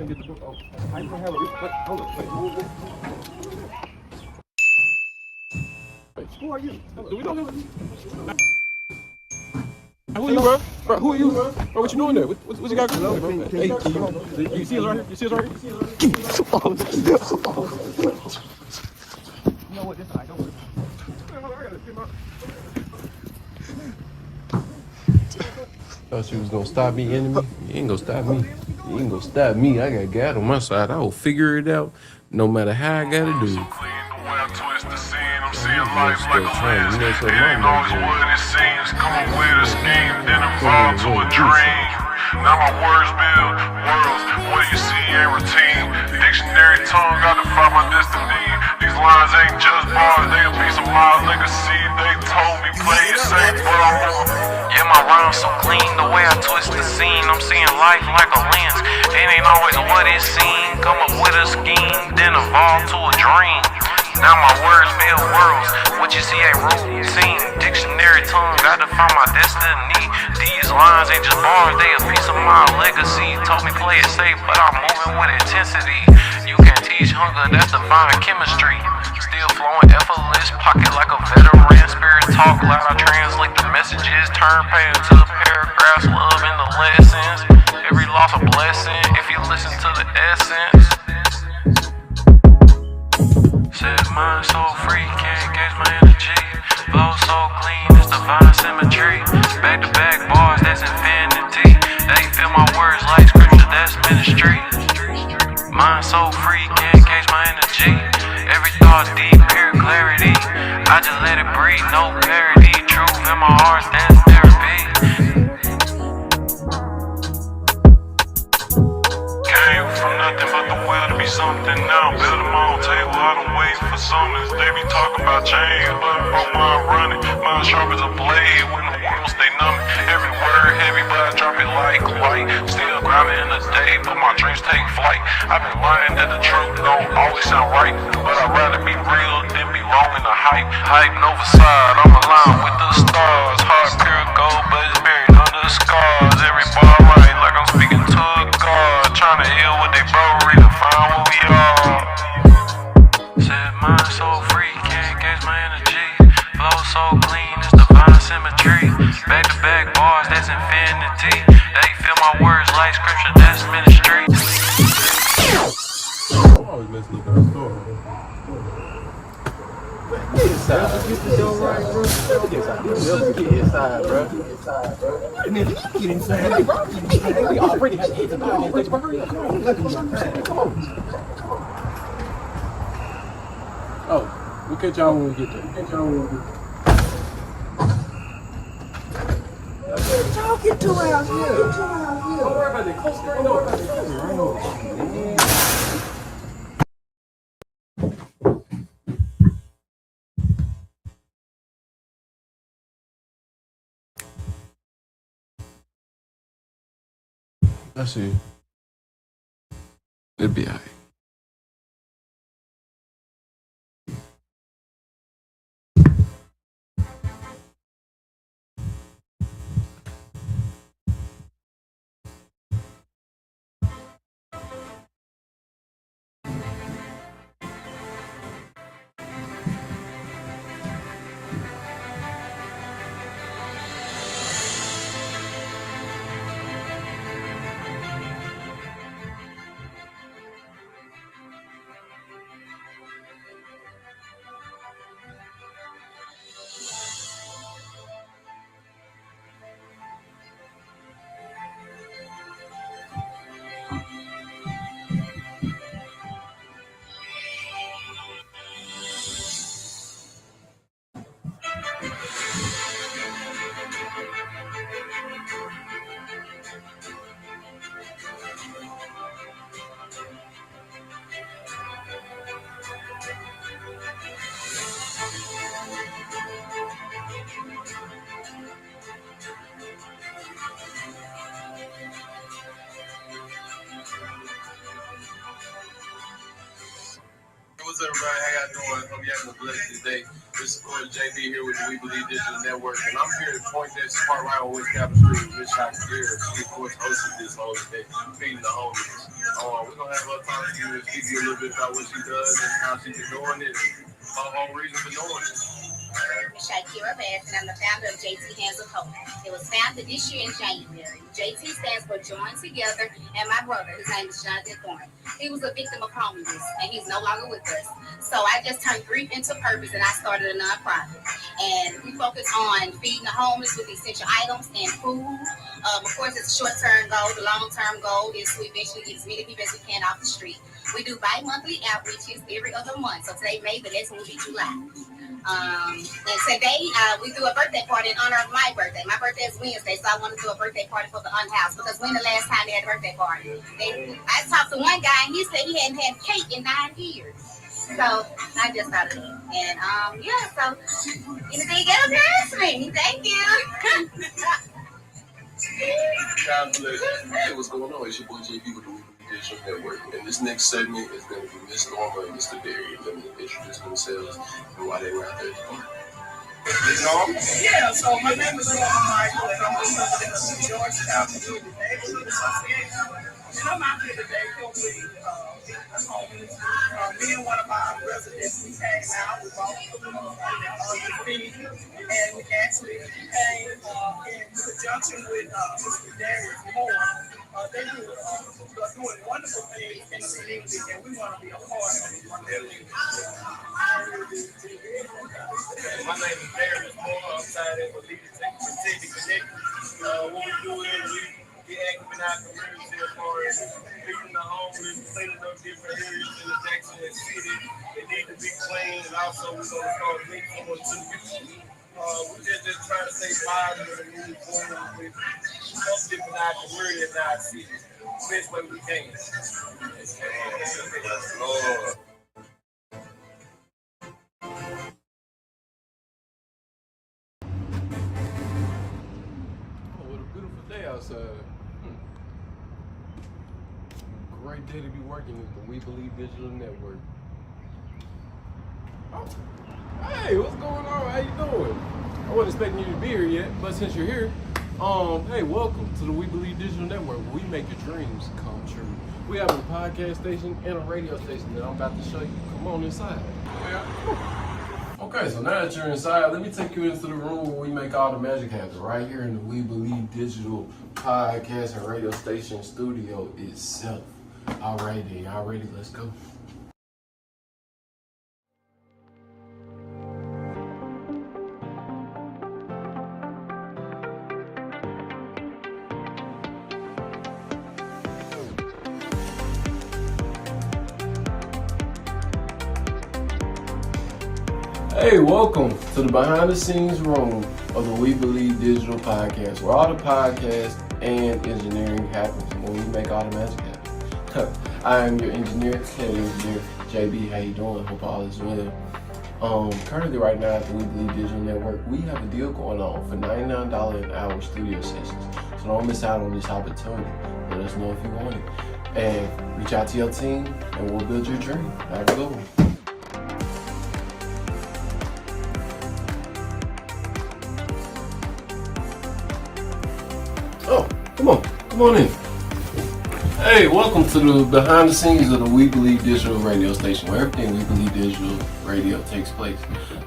Get the book. Oh, I don't have a. Hold up, wait. Who are you? Do we know him? Who are you, bro? Bro, who are you? Bro, what you doing there? What you got going on, bro? Hey, you see us right here? You see us right here? You know what? This I don't. Thought you was gonna stop me, enemy. You ain't gonna stop me. You ain't gonna stop me. I got God on my side. I will figure it out, no matter how I gotta do it. I'm seeing life like a lens. It ain't always what it seems. Come up with a scheme, then evolve to a dream. Now my words build worlds. What you see ain't routine. Dictionary tongue, gotta find my destiny. These lines ain't just bars, they a piece of my legacy. They told me play it safe, but I'm moving. Yeah, my rhymes so clean, the way I twist the scene. I'm seeing life like a lens. It ain't always what it seems. Come up with a scheme, then evolve to a dream. Now my words build worlds. What you see ain't routine. Dictionary tongue, gotta find my destiny. These lines ain't just bars, they a piece of my legacy. Told me play it safe, but I'm moving with intensity. You can't teach hunger, that's divine chemistry. Still flowing effortless, pocket like a veteran. Spirit talk loud, I translate the messages. Turn pain to paragraphs, love in the lessons. Every loss a blessing, if you listen to the essence. Said mind so free, can't gauge my energy. Flow so clean, it's divine symmetry. Back to back bars, that's infinity. They feel my words like scripture, that's ministry. Mind so free, can't gauge my energy. Every thought deep, pure clarity. I just let it breathe, no parody. Truth in my heart, that's therapy. Came from nothing but the will to be something now. Build them on table, I don't wait for summons. They be talking about change, but bro, mine running. Mine sharp as a blade when the world stay numb. Every word heavy, but I drop it like light. Still grinding in the day, but my dreams take flight. I've been lying that the truth don't always sound right, but I'd rather be real than be wrong in the hype. Hype Nova side, I'm aligned with the stars. Heart pure gold, but it's buried under scars. Every bar right, like I'm speaking to a god. Trying to heal what they broke, redefine what we are. Said mind so free, can't gauge my energy. Flow so clean, it's divine symmetry. Back to back bars, that's infinity. They feel my words like scripture, that's ministry. I'm always messing up in the store. Get inside. Get the show right, bro. Get inside, bro. And then get inside. Hey, bro. We already had hits about it. Hurry up. Come on. Oh, we'll catch y'all when we get there. Y'all get two out here. Don't worry about that. Close the door. I see. It'll be all right. What's up, everybody? How y'all doing? Hope you having a blessed day. This is Coach JB here with the We Believe Digital Network, and I'm here to point this part right on West Capitol Street with Miss Shaka Gear. She, of course, hosted this whole day, feeding the homeless. We're gonna have her talk to you and speak to you a little bit about what she does and how she's been doing it, and her whole reason for doing it. Shakira Bass, and I'm the founder of JT Hands of Hope. It was founded this year in January. JT stands for Join Together, and my brother, his name is Jonathan Thorne. He was a victim of homelessness, and he's no longer with us. So I just turned grief into purpose, and I started a nonprofit. And we focus on feeding the homeless with essential items and food. Of course, it's a short-term goal. The long-term goal is to eventually get as many people as we can off the street. We do bi-monthly outreaches every other month. So today, May, but next one will be July. And today we do a birthday party in honor of my birthday. My birthday is Wednesday, so I want to do a birthday party for the unhoused because when the last time they had a birthday party? I talked to one guy and he said he hadn't had cake in 9 years. So I just thought of that. And yeah, so anything else, ask me. Thank you. God bless. Hey, what's going on? It's your boy JB with the We Believe Digital Network. And this next segment is going to be Miss Norma and Mr. Barry. Let me introduce themselves and why they were out there at the party. Miss Norma? Yeah, so my name is Norma Michael, and I'm the president of the Georgetown Community Neighborhood Association. And I'm out here today helping the homeless. Me and one of my residents, we came out, we bought food and feed, and we actually came in conjunction with Mr. Darius Moore. They're doing wonderful things in the community, and we want to be a part of it. My name is Darius Moore. I'm tied in with Leaders Protect and Connect. What we do is we get active in our community as far as feeding the homeless, cleaning up different areas in the Jackson City. They need to be clean, and also we're going to start linking someone to the youth. We're just trying to stay positive and move forward with something in our community and our city. The best way we can. Lord. Oh, what a beautiful day outside. Great day to be working with the We Believe Digital Network. Oh, hey, what's going on? How you doing? I wasn't expecting you to be here yet, but since you're here, hey, welcome to the We Believe Digital Network, where we make your dreams come true. We have a podcast station and a radio station that I'm about to show you. Come on inside. Okay, so now that you're inside, let me take you into the room where we make all the magic happen, right here in the We Believe Digital podcast and radio station studio itself. All right, then, y'all ready? Let's go. Hey, welcome to the behind the scenes room of the We Believe Digital podcast, where all the podcast and engineering happens when we make all the magic happen. I am your engineer, head engineer, JB. How you doing? Hope all is well. Currently right now at the We Believe Digital Network, we have a deal going on for $99 an hour studio sessions. So don't miss out on this opportunity. Let us know if you want it. And reach out to your team and we'll build your dream. Have a good one. Oh, come on in. Hey, welcome to the behind the scenes of the We Believe Digital radio station, where everything We Believe Digital radio takes place.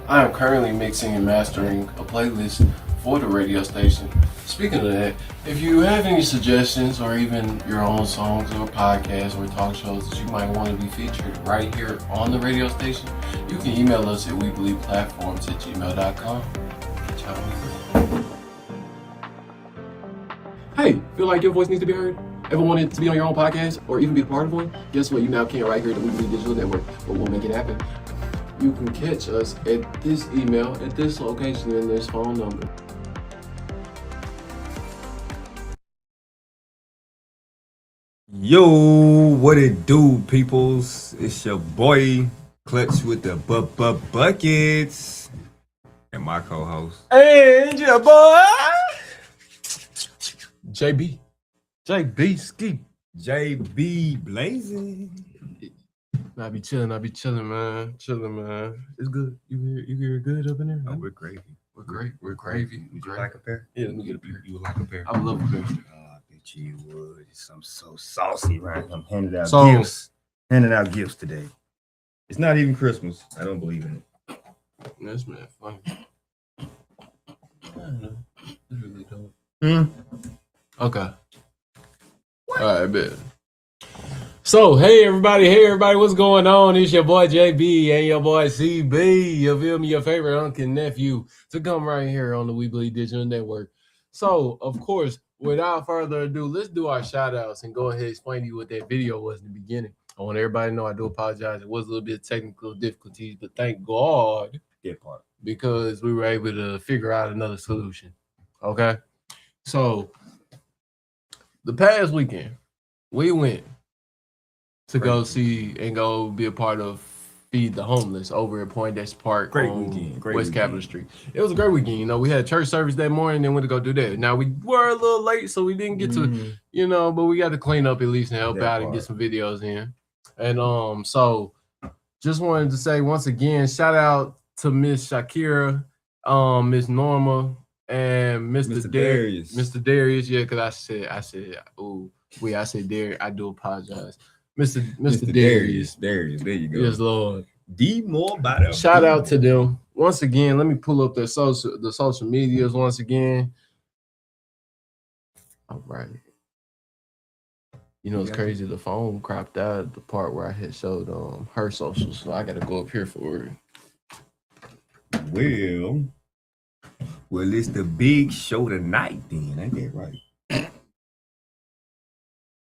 I am currently mixing and mastering a playlist for the radio station. Speaking of that, if you have any suggestions or even your own songs or podcasts or talk shows that you might want to be featured right here on the radio station, you can email us at webelieveplatforms@gmail.com. Hey, feel like your voice needs to be heard? Ever wanted to be on your own podcast or even be a part of one? Guess what? You now can right here at the We Believe Digital Network, but we'll make it happen. You can catch us at this email, at this location, and this phone number. Yo, what it do, peoples? It's your boy Clutch with the buckets, and my co-host. And your boy JB blazing. I be chilling, man. It's good. You hear good up in there? Oh, we're gravy. We're great. We're gravy. Would you like a pair? Yeah, let me get a pair. You would like a pair? I love a pair. I bet Gee whiz, I'm so saucy, right? I'm handing out So- gifts. Handing out gifts today. It's not even Christmas. I don't believe in it. This man funny. I don't know. I really don't. Okay. All right, bet. So, hey everybody, what's going on? It's your boy JB and your boy CB. You feel me? Your favorite uncle and nephew to come right here on the We Believe Digital Network. So, of course, without further ado, let's do our shout outs and go ahead and explain to you what that video was in the beginning. I want everybody to know I do apologize. It was a little bit of technical difficulties, but thank God That part. because we were able to figure out another solution. Okay. So, the past weekend, we went to go see and go be a part of Feed the Homeless over at Poindexter Park Great on weekend, great West weekend. Capitol Street. It was a great weekend. You know, we had church service that morning, then went to go do that. Now, we were a little late, so we didn't get to, you know, but we got to clean up at least and help That out and part. get some videos in. And so just wanted to say once again, shout out to Miss Shakira, Miss Norma, and Mr. Darius. Mr. Darius, yeah, because I said, I said Darius. I do apologize. Mr. Darius. Darius, there you go. Yes, Lord. D more by the Shout out to them. Once again, let me pull up the social medias once again. All right. You know, it's crazy. The phone cropped out the part where I had showed her socials, so I got to go up here for it. Well, it's the big show tonight then. Ain't that right?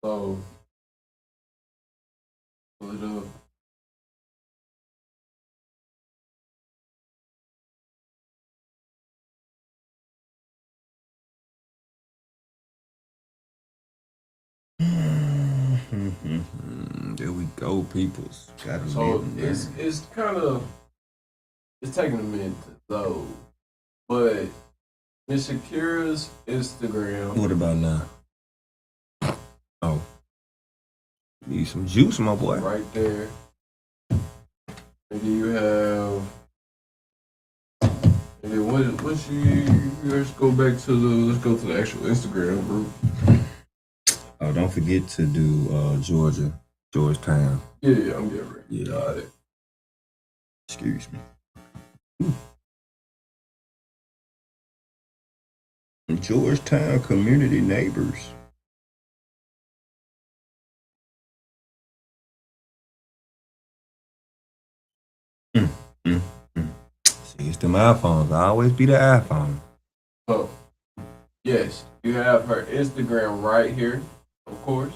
So, pull it up. There we go, peoples. Gotta So live, it's kind of taking a minute to load, but Miss Shakira's Instagram. What about now? Oh, need some juice, my boy. Right there. And then you have. And then what she? Let's go to the actual Instagram group. Oh, don't forget to do Georgetown. Yeah, I'm getting ready. Yeah. Got it. Excuse me. Georgetown Community Neighbors. See, it's them iPhones. I always be the iPhone. So, yes, you have her Instagram right here, of course.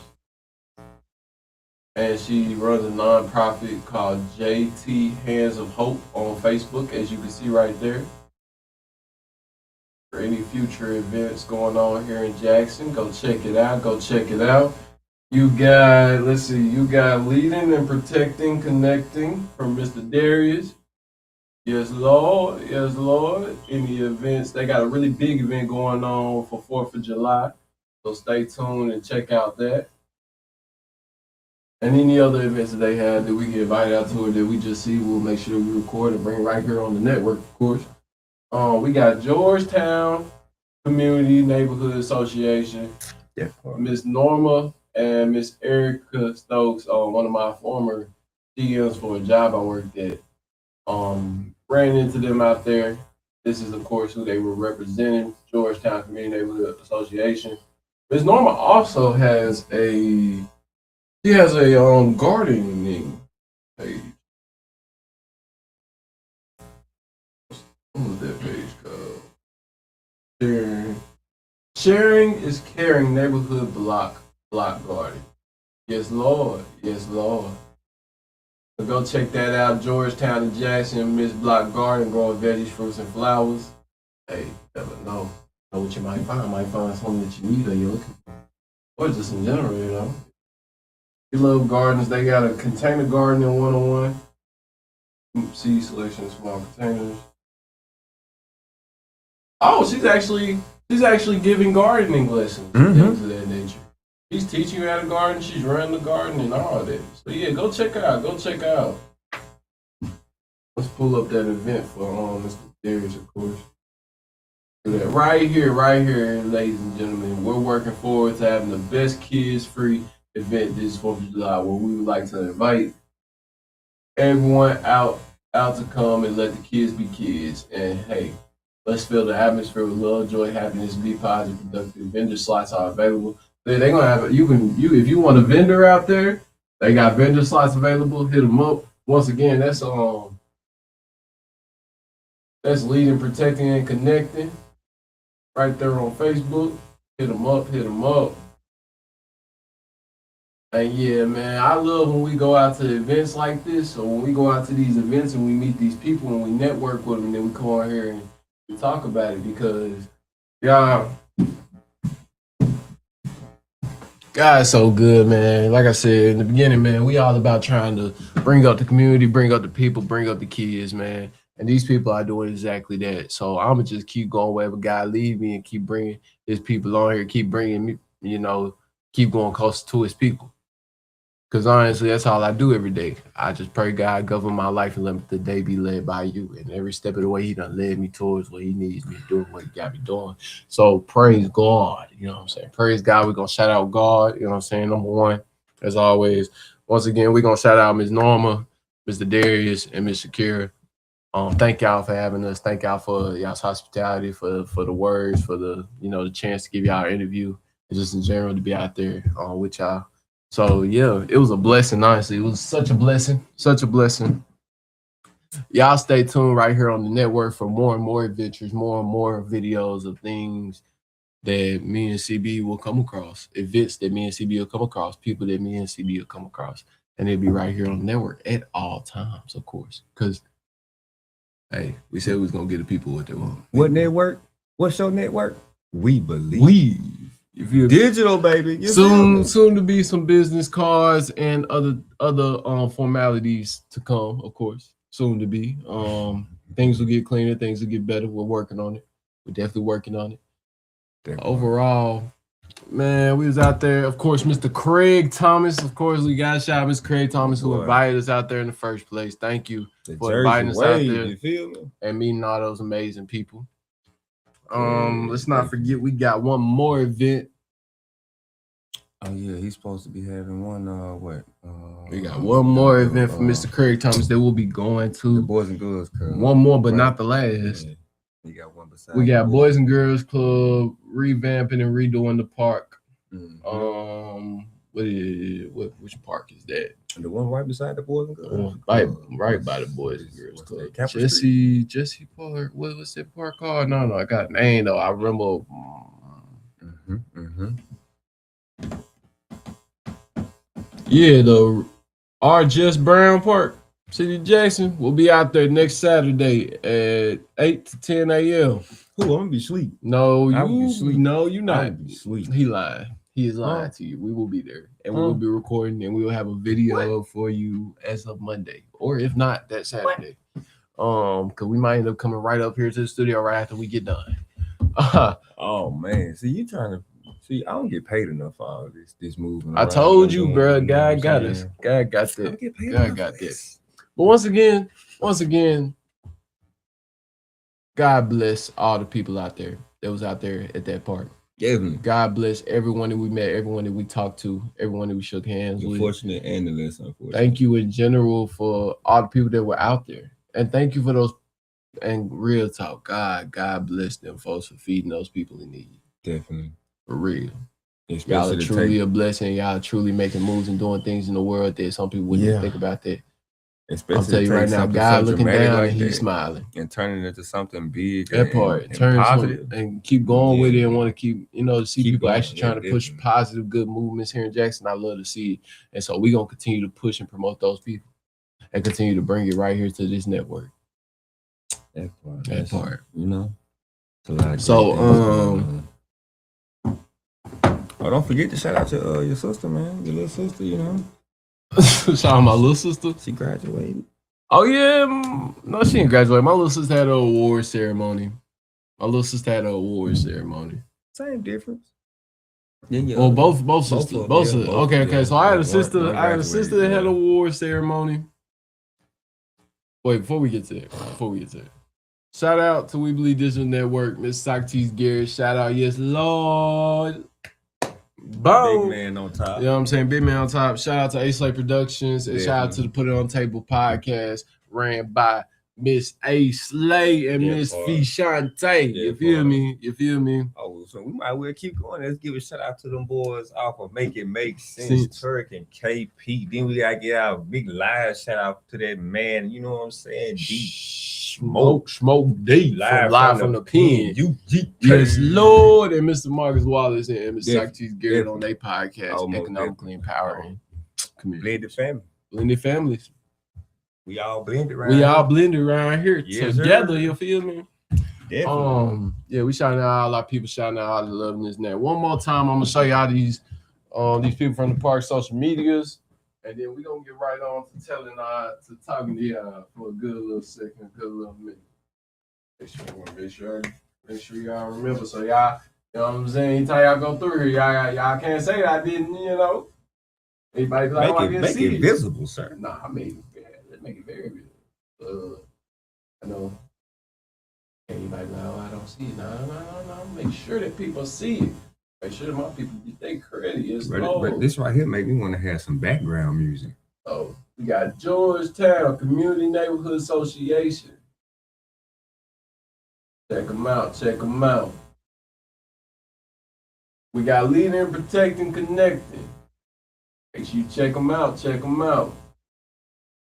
And she runs a nonprofit called JT Hands of Hope on Facebook, as you can see right there. For any future events going on here in Jackson, go check it out. You got Leading and Protecting, Connecting from Mr. Darius. Yes, Lord. Any events, they got a really big event going on for 4th of July. So stay tuned and check out that. And any other events that they have that we get invited out to or that we just see, we'll make sure we record and bring right here on the network, of course. We got Georgetown Community Neighborhood Association. Yeah. Miss Norma and Miss Erica Stokes, one of my former GMs for a job I worked at. Ran into them out there. This is, of course, who they were representing, Georgetown Community Neighborhood Association. Miss Norma also has a gardening page. What was that page called? Sharing is Caring Neighborhood Block Garden. Yes, Lord. So go check that out. Georgetown and Jackson, Miss Block Garden, growing veggies, fruits, and flowers. Hey, you never know what you might find. Might find something that you need or you're looking for. Or just in general, you know. You love gardens. They got a container garden in 101. Seed selection, small containers. Oh, she's actually giving gardening lessons, things of that nature. She's teaching you how to garden. She's running the garden and all that. So yeah, go check her out. Let's pull up that event for Mr. Darius, of course. Right here, ladies and gentlemen, we're working forward to having the best kids-free event this 4th of July, where we would like to invite everyone out to come and let the kids be kids. And hey, let's fill the atmosphere with love, joy, happiness, be positive, productive. Vendor slots are available. They're gonna have if you want a vendor out there, they got vendor slots available. Hit them up. Once again, that's leading, protecting, and connecting. Right there on Facebook. Hit them up. And yeah, man, I love when we go out to events like this, or when we go out to these events and we meet these people and we network with them, and then we come on here and we talk about it, because God's so good, man. Like I said in the beginning, man, we all about trying to bring up the community, bring up the people, bring up the kids, man. And these people are doing exactly that. So I'm going to just keep going wherever God leads me and keep bringing his people on here, keep bringing me, keep going closer to his people. Because honestly, that's all I do every day. I just pray God govern my life and let the day be led by you. And every step of the way, he done led me towards what he needs me to do, what he got me doing. So praise God. You know what I'm saying? Praise God. We're going to shout out God. You know what I'm saying? Number one, as always. Once again, we're going to shout out Ms. Norma, Mr. Darius, and Ms. Shakira. Thank y'all for having us. Thank y'all for y'all's hospitality, for the words, for the the chance to give y'all an interview, and just in general to be out there with y'all. So yeah, it was a blessing. Honestly, it was such a blessing, Y'all stay tuned right here on the network for more and more adventures, more and more videos of things that me and CB will come across, events that me and CB will come across, people that me and CB will come across, and they'll be right here on the network at all times, of course, because. Hey, we said we was gonna get the people what they want. What network? What's your network? We believe. If you're digital, baby. Soon to be some business cards and other formalities to come, of course. Soon to be. Things will get cleaner, things will get better. We're working on it. We're definitely working on it. Overall, man, we was out there. Of course, Mr. Craig Thomas. Of course, we got to shout out Mr. Craig Thomas, who invited us out there in the first place. Thank you for inviting us out there. You feel me? And meeting all those amazing people. Let's not forget we got one more event. Oh yeah, he's supposed to be having one. We got one more event for Mr. Craig Thomas that we'll be going to. The Boys and Girls Club. One more, but not the last. Yeah. We got one beside. We got Boys and Girls Club revamping and redoing the park. Mm-hmm. Which park is that? The one right beside the Boys and Girls. Right by the Boys and Girls Club. Jesse Park. What's that park called? No, I got a name though. I remember. Yeah, the R. Brown Park, City Jackson. We'll be out there next Saturday at 8 to 10 a.m. I'm gonna be asleep. No, you're not. Sleep. He lied. He is lying to you. We will be there, and we will be recording, and we will have a video for you as of Monday, or if not, that Saturday. Because we might end up coming right up here to the studio right after we get done. Oh man, see, you trying to see? I don't get paid enough for all this moving. I told you, bro. God got us. God got that. God got that. But once again, God bless all the people out there that was out there at that park. Definitely. God bless everyone that we met, everyone that we talked to, everyone that we shook hands with. Unfortunate and the less unfortunate. Thank you in general for all the people that were out there. And thank you for those, and real talk, God bless them folks for feeding those people in need. Definitely. For real. Y'all are truly a blessing. Y'all are truly making moves and doing things in the world that some people wouldn't think about that. Especially I'll tell you right now, God looking down and he's smiling. And turning it into something big. That part. Turn positive. And keep going with it and want to keep, to see people actually trying to push positive, good movements here in Jackson. I love to see it. And so we're going to continue to push and promote those people and continue to bring it right here to this network. That part. So, don't forget to shout out to your sister, man. Your little sister, Shout out my little sister. She graduated. Oh yeah, no, she didn't graduate. My little sister had an award ceremony. Same difference. Well, both sisters. Okay. So I had a sister. I had a sister that had an award ceremony. Wait, before we get to it. Shout out to We Believe Digital Network, Miss Socrates Garrett. Shout out, yes, Lord. Boom. Big man on top. You know what I'm saying? Big man on top. Shout out to A Slay Productions and shout out to the Put It On Table podcast ran by Miss A Slay and Miss Fee Shantae. You feel me? You feel me? Oh, so we might well keep going. Let's give a shout out to them boys off of Make It Make Sense, Turk and KP. Then we gotta get our big live shout out to that man. You know what I'm saying? D. Smoke D live from the pen. Yes, Lord, and Mr. Marcus Wallace and Mr. Socrates Garrett on their podcast, Economically Empowering Community. Blended families. We all blended around. Here together. Sir. You feel me? Definitely. Yeah, we shouting out all our people, shouting out all the love in this net. One more time, I'm gonna show y'all these people from the park social medias. And then we're going to get right on to talking to y'all for a good little second, good little minute. Make sure y'all remember. So y'all, you know what I'm saying? Anytime y'all go through here, y'all can't say that I didn't, you know. Anybody like, make it visible, sir. Nah, I made it very, let's make it very visible. I know. Anybody like, oh, I don't see it. No. Make sure that people see it. Make sure my people get their credit. But this right here make me want to have some background music. Oh, we got Georgetown Community Neighborhood Association. Check them out. We got Leading, Protecting, Connecting. Make sure you check them out.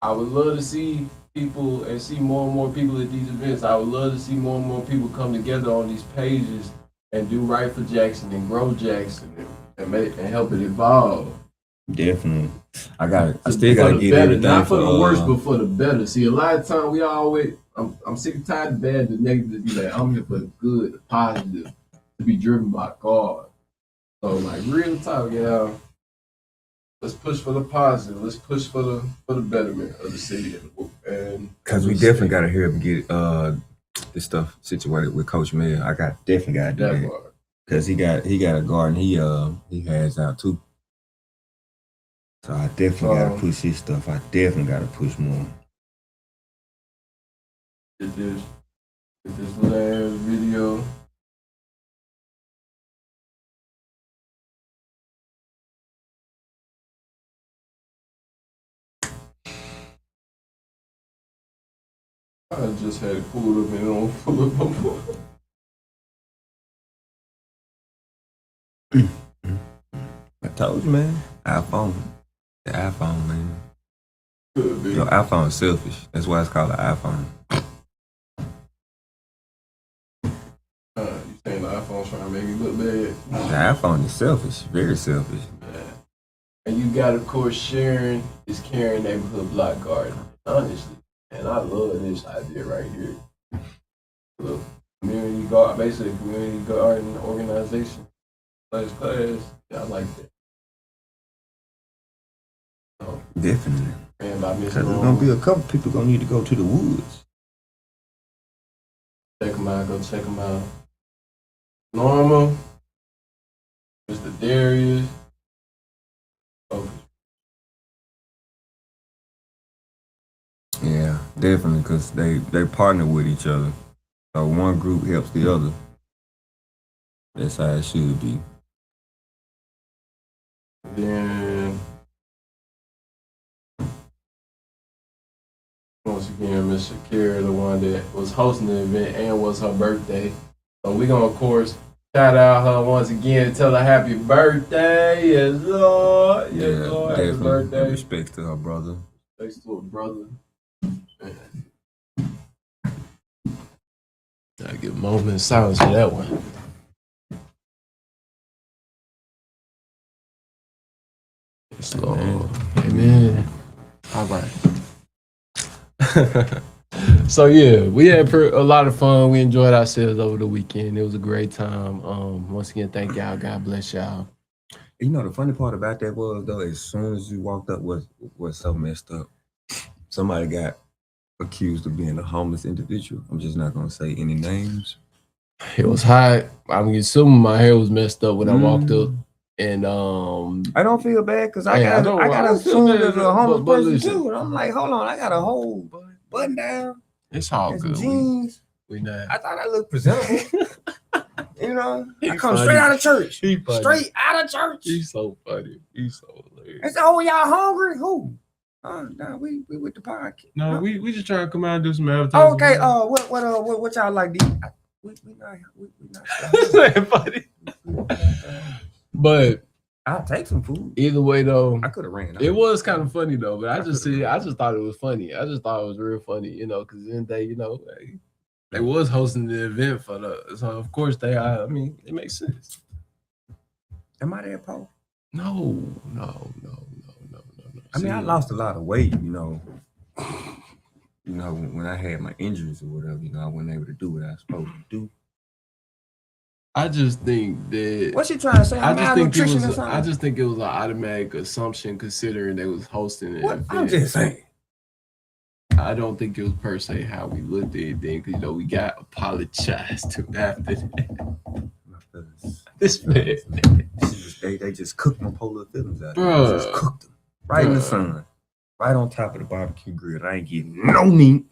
I would love to see people and see more and more people at these events. I would love to see more and more people come together on these pages and do right for Jackson and grow Jackson and help it evolve. Definitely. I still gotta get everything. Not for the worse, but for the better. See, a lot of time we always I'm sick and tired of the bad, the negative, be like, I'm here for the good, the positive, to be driven by God. So like real talk, y'all. Let's push for the positive. Let's push for the betterment of the city and because we definitely gotta help get this stuff situated with Coach Mill. Definitely gotta do that. Because he got a garden he has out too. So I definitely gotta push his stuff. I definitely gotta push more. Get this last video. I just had it pulled up and it don't pull up no more. I told you, man. iPhone. The iPhone, man. Your iPhone is selfish. That's why it's called an iPhone. You saying the iPhone's trying to make me look bad? The iPhone is selfish. Very selfish. Man. And you got, of course, Sharon is Caring Neighborhood Block Garden. Honestly. And I love this idea right here. Look, community garden, basically a community garden organization. Class. Yeah, I like that. So, definitely. Because there's gonna be a couple people gonna need to go to the woods. Go check them out. Norma, Mr. Darius. Focus. Yeah, definitely, because they partner with each other. So one group helps the other. That's how it should be. Then, once again, Miss Shakira, the one that was hosting the event and was her birthday. So we're going to, of course, shout out her once again and tell her happy birthday. Yes, Lord. Yes, Lord. Happy birthday. Respect to her brother. Thanks to her brother. I give a moment of silence for that one. Yes, Lord. Amen. All right. So yeah, we had a lot of fun. We enjoyed ourselves over the weekend. It was a great time. Once again, thank y'all. God bless y'all. You know, the funny part about that was, though, as soon as you walked up was so messed up. Somebody got accused of being a homeless individual. I'm just not gonna say any names. It was hot. I'm assuming my hair was messed up when I walked up. And I don't feel bad because I got assumed as a homeless person too. And I'm like, hold on, I got a whole button down. It's all good. Jeans. We not. I thought I looked presentable. You know, I come funny. straight out of church. He funny. Straight out of church. He's so funny. He's so hilarious. They said, "Oh, y'all hungry? Who? Oh, no, we with the podcast. No, huh? we just trying to come out and do some advertising. Okay. What y'all like? We not. That's funny. But I'll take some food. either way, though, I could have ran. it was kind of funny though. But I just thought it was funny. I just thought it was real funny, you know, because then they, you know, they was hosting the event for the, so of course they are. I mean, it makes sense. Am I there, Paul? No. I mean, I lost a lot of weight, you know. You know, when I had my injuries or whatever, you know, I wasn't able to do what I was supposed to do. I just think that. What's she trying to say? I just think it was an automatic assumption considering they was hosting it. I'm just saying. I don't think it was per se how we looked at it then, because you know we got apologized to after that. My feelings. This man, they just cooked my polar feelings out. Bruh. They just cooked them right in the sun, right on top of the barbecue grill. I ain't getting no meat,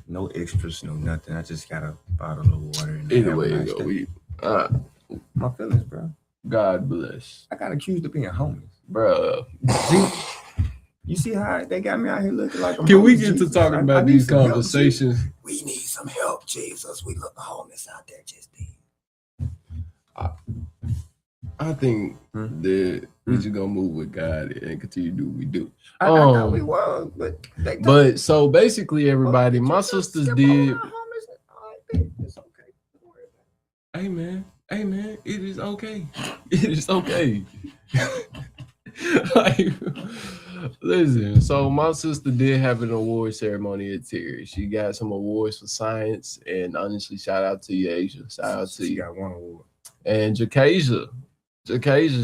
no extras, no nothing. I just got a bottle of water. And either way you go, my feelings, bro. God bless, I got accused of being homeless, bro. You see how they got me out here looking like a Can we homeless, get to Jesus? talking I about need these some help, conversations? Jesus. We need some help, Jesus. We look homeless out there, just then. I think that we just gonna move with God and continue to do what we do. I know we was, but so basically, everybody, my sisters did. It's okay. Don't worry about it. Hey man, it is okay. It is okay. Like, listen, so my sister did have an award ceremony at Terry. She got some awards for science, and honestly, shout out to you, Asia. Shout out to you. She got one award. And Jakasia,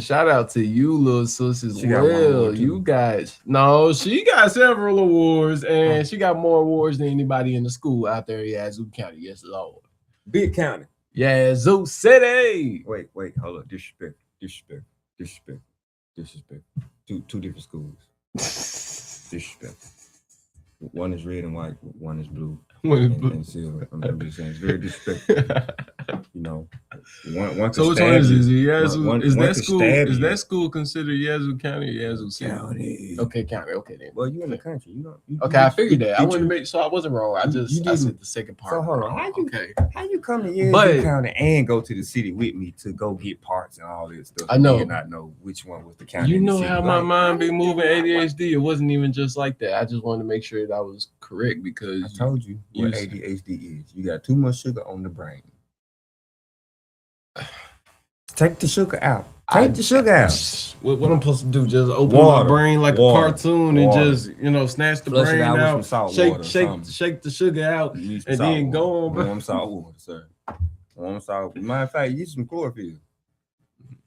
shout out to you, little sis, as well. You guys, no, she got several awards, and she got more awards than anybody in the school out there in Yazoo County. Yes, Lord. Big county. Yazoo City. Wait, hold up. Disrespect. Two different schools. Disrespect. One is red and white, one is blue. And silver. I'm just saying, it's very disrespectful. You know, one. So which one is it? Yazoo? Is that school? Is you. that school considered Yazoo County or Yazoo City? County. Okay, county. Okay then. Well, you in the country. You know. Okay, I figured that. I wanted to make sure I wasn't wrong. I said the second part. So hold on. How you come to Yazoo County and go to the city with me to go get parts and all this stuff? I know. And not know which one was the county. You know how my mind be moving ADHD. It wasn't even just like that. I just wanted to make sure that I was correct because I told you what ADHD is. You got too much sugar on the brain. Take the sugar out. Take the sugar out. What I'm supposed to do? Just open my brain like a cartoon and just, you know, snatch the brain out, with some salt shake the sugar out, and then go on. Warm salt water, sir. Warm salt. Matter of fact, use some chlorophyll.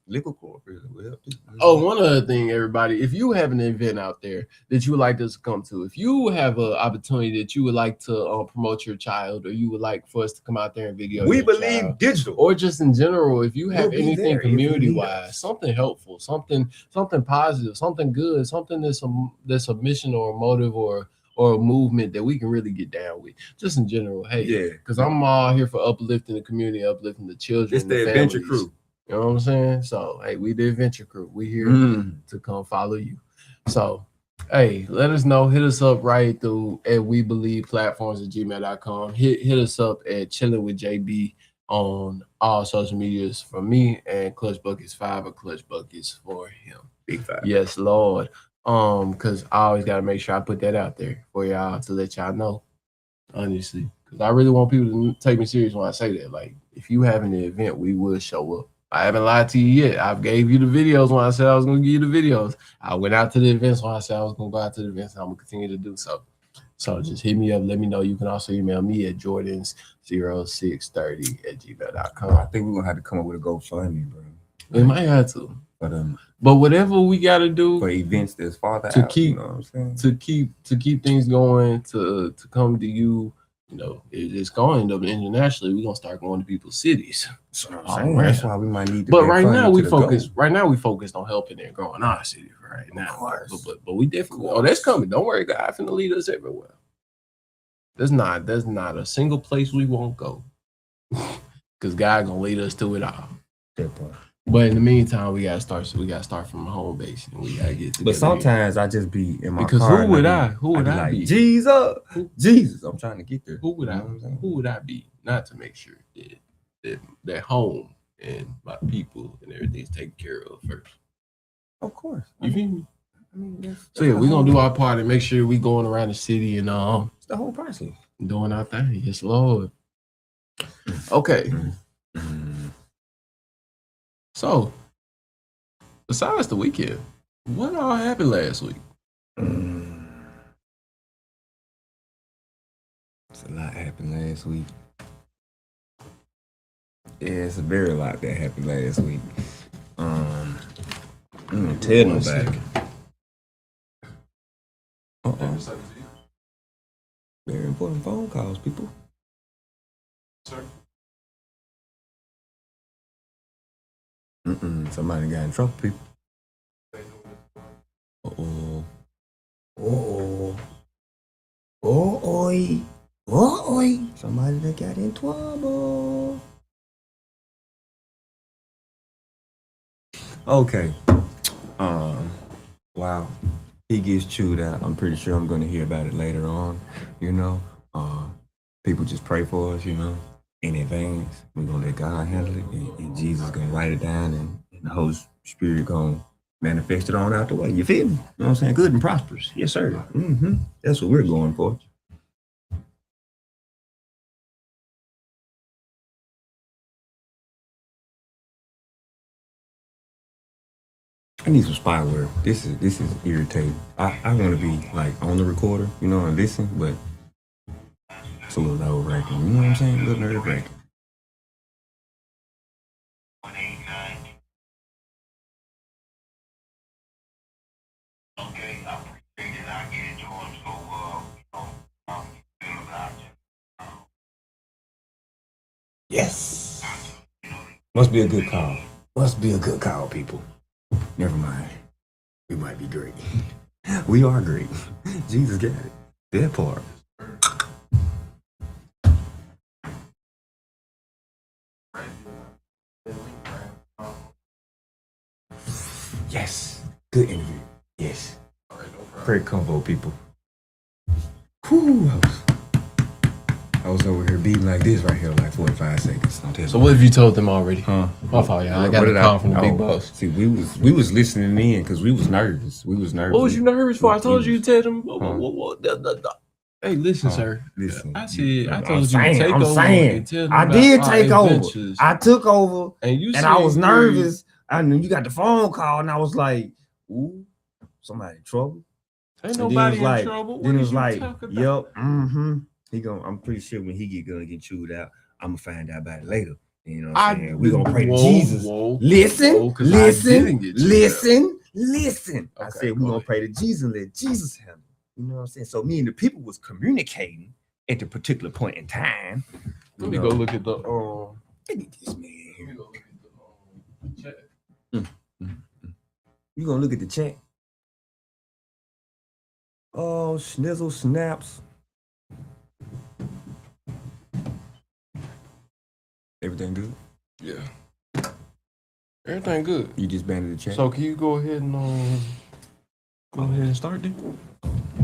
Liquid chlorophyll will help too. Oh, one other thing, everybody. If you have an event out there that you would like us to come to, if you have an opportunity that you would like to promote your child, or you would like for us to come out there and video, we believe digital, or just in general, if you have anything community-wise, something helpful, something positive, something good, something that's a mission or a motive or a movement that we can really get down with, just in general. Hey, yeah, because I'm all here for uplifting the community, uplifting the children. It's the adventure crew. You know what I'm saying? So, hey, we the adventure crew. We here to come follow you. So, hey, let us know. Hit us up right through at WeBelievePlatforms@gmail.com. Hit us up at Chilling with JB on all social medias for me, and Clutch Buckets 5 or Clutch Buckets for him. Big 5. Yes, Lord. Because I always gotta make sure I put that out there for y'all to let y'all know. Honestly, because I really want people to take me serious when I say that. Like, if you having an event, we will show up. I haven't lied to you yet. I've gave you the videos when I said I was going to give you the videos. I went out to the events when I said I was going to go out to the events, and I'm going to continue to do so. So just hit me up. Let me know. You can also email me at jordans0630@gmail.com. I think we're going to have to come up with a GoFundMe, bro. We might have to. But whatever we got to do for events that's farther to out, keep, you know what I'm saying? to keep things going, to come to you. You know, it's going to end up internationally. We're gonna start going to people's cities. That's what I'm saying. That's why we might need to. But right now we focus. Right now we focused on helping and growing our city. Right now, but we definitely. Oh, that's coming. Don't worry, God. I'm finna lead us everywhere. there's not a single place we won't go. Cause God gonna lead us to it all. That part. But in the meantime, we gotta start from home base and we gotta get together. But sometimes I just be in my because car. who would I be? Jesus, I'm trying to get there. Who would I be not to make sure that home and my people and everything's taken care of first? Of course. You feel me? I mean, So yeah, we're gonna do our part and make sure we going around the city and it's the whole process. doing our thing. Yes, Lord. Okay. So, besides the weekend, what all happened last week? It's a lot happened last week. Yeah, it's a very lot that happened last week. I'm gonna tell nobody. Very important phone calls, people. Sir. Somebody got in trouble, people. Uh-oh. Somebody that got in trouble. Okay. Wow. He gets chewed out. I'm pretty sure I'm gonna hear about it later on. People just pray for us, in advance. We're gonna let God handle it, and Jesus gonna write it down, and the Holy Spirit gonna manifest it on out the way. You feel me? You know what I'm saying? Good and prosperous. Yes, sir. That's what we're going for. I need some spyware. This is irritating. I want to be like on the recorder, and listen, but it's a little nerve-wracking. You know what I'm saying? A little nerve-wracking. Okay, I appreciate it. I get it to him. So, Yes. Must be a good call. Must be a good call, people. Never mind. We might be great. We are great. Jesus got it. That part. Yes. Good interview. Yes. Great convo, people. Whew. I was over here beating like this right here, like 45 seconds. So what have you told them already? Huh? My fault, y'all. I got a call from the big boss. See, we was listening in because we was nervous. What was you nervous for? I told you to tell them. Hey, listen, sir. Listen. I told you to take over. I'm saying. I did take over. I took over, and I was nervous. I knew you got the phone call, and I was like, "Ooh, somebody in trouble." Ain't nobody in trouble. Then it was like, "Yep, I'm pretty sure when he gonna get chewed out, I'm gonna find out about it later. You know what I'm saying? We're gonna pray to Jesus. Listen. I said we're gonna pray to Jesus and let Jesus handle it. You know what I'm saying? So me and the people was communicating at the particular point in time. Let me go look at the Look at this man here. chat. You gonna look at the chat? Oh, Schnizzle snaps. Everything good? Yeah. Everything good. You just banded the chat. So can you go ahead and start then?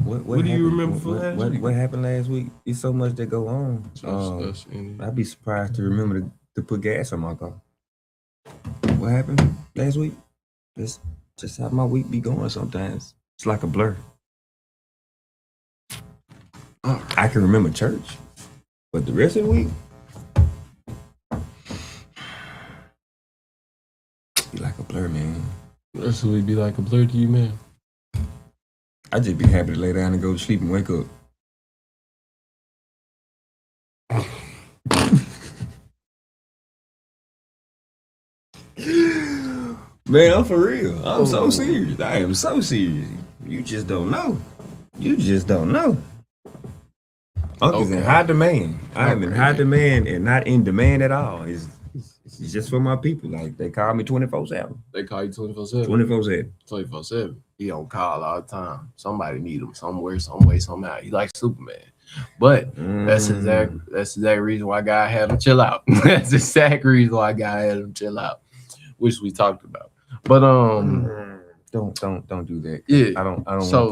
What do you remember from last week? What happened last week? It's so much that go on. I'd be surprised to remember to put gas on my car. What happened last week? That's just how my week be going sometimes. It's like a blur. I can remember church, but the rest of the week be like a blur, man. The rest of the week be like a blur to you, man. I just be happy to lay down and go to sleep and wake up. Man, I'm for real. I'm so serious. I am so serious. You just don't know. Uncle's in high demand. I am in high demand and not in demand at all. It's It's just for my people. Like they call me 24/7. They call you 24/7. 24/7. 24/7. He on call all the time. Somebody need him somewhere, some way, somehow. He like Superman. But that's exact reason why God had him chill out. That's the exact reason why God had him chill out, which we talked about. But don't do that. Yeah, I don't. So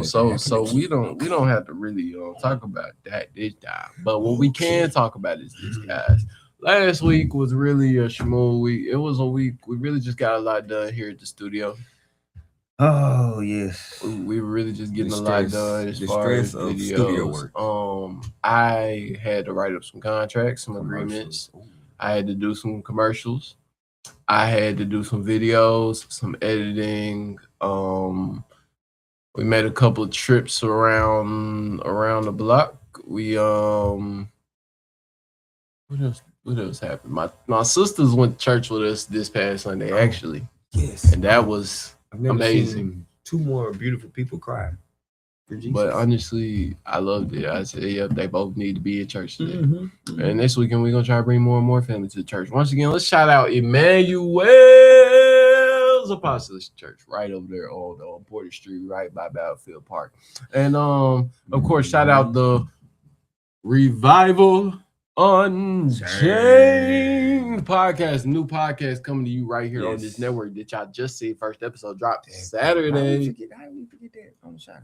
we don't have to really talk about that this time. But what we can talk about is this, guys. Last week was really a smooth week. It was a week we really just got a lot done here at the studio. Oh yes, we were really just getting a lot done as far as videos. Studio work. I had to write up some contracts, some agreements. I had to do some commercials. I had to do some videos, some editing. We made a couple of trips around the block. We what else happened? My sisters went to church with us this past Sunday, actually. Yes, and that was amazing. Two more beautiful people cry. But honestly, I loved it. I said, yeah, they both need to be in church today. And this weekend, we're going to try to bring more and more family to the church. Once again, let's shout out Emmanuel's Apostolic Church right over there on Porter Street, right by Battlefield Park. And, of course, shout out the Revival Unchained podcast, new podcast coming to you right here on this network that y'all just see. First episode dropped Saturday. How we forget that on the shout out?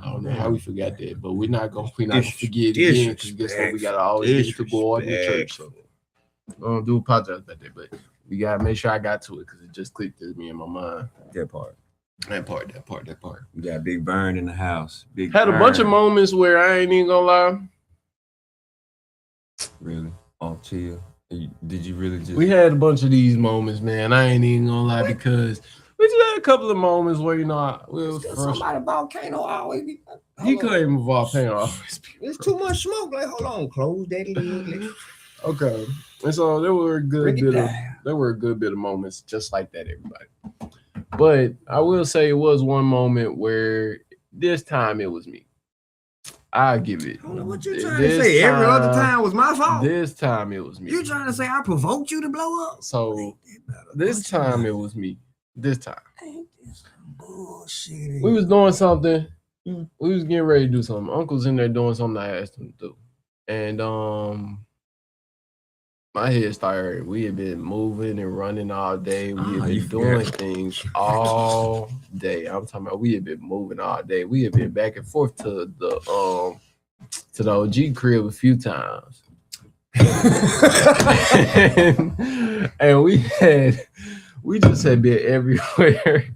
I don't know how we forgot that, but we're not gonna forget it again because guess what? We gotta always get to go on the church. So I do apologize about that, but we gotta make sure I got to it because it just clicked to me in my mind. That part. We got Big Burn in the house. Had a bunch of moments where I ain't even gonna lie. Really? Oh, chill. Did you really just? We had a bunch of these moments, man. I ain't even gonna lie because we just had a couple of moments where somebody volcano always be. He claimed volcano always be. There's too much smoke. Like, hold on, close that lid. Okay, and so there were a good bit of moments just like that, everybody. But I will say it was one moment where this time it was me. I give it. I don't know what you're trying to say. Every other time was my fault. This time it was me. You trying to say I provoked you to blow up? So this time it was me. This time. Ain't this bullshit? We was doing something. We was getting ready to do something. Uncle's in there doing something I asked him to do. And my head started. We had been moving and running all day. We had been doing things all day. I'm talking about we had been moving all day. We had been back and forth to the OG crib a few times. and we just had been everywhere.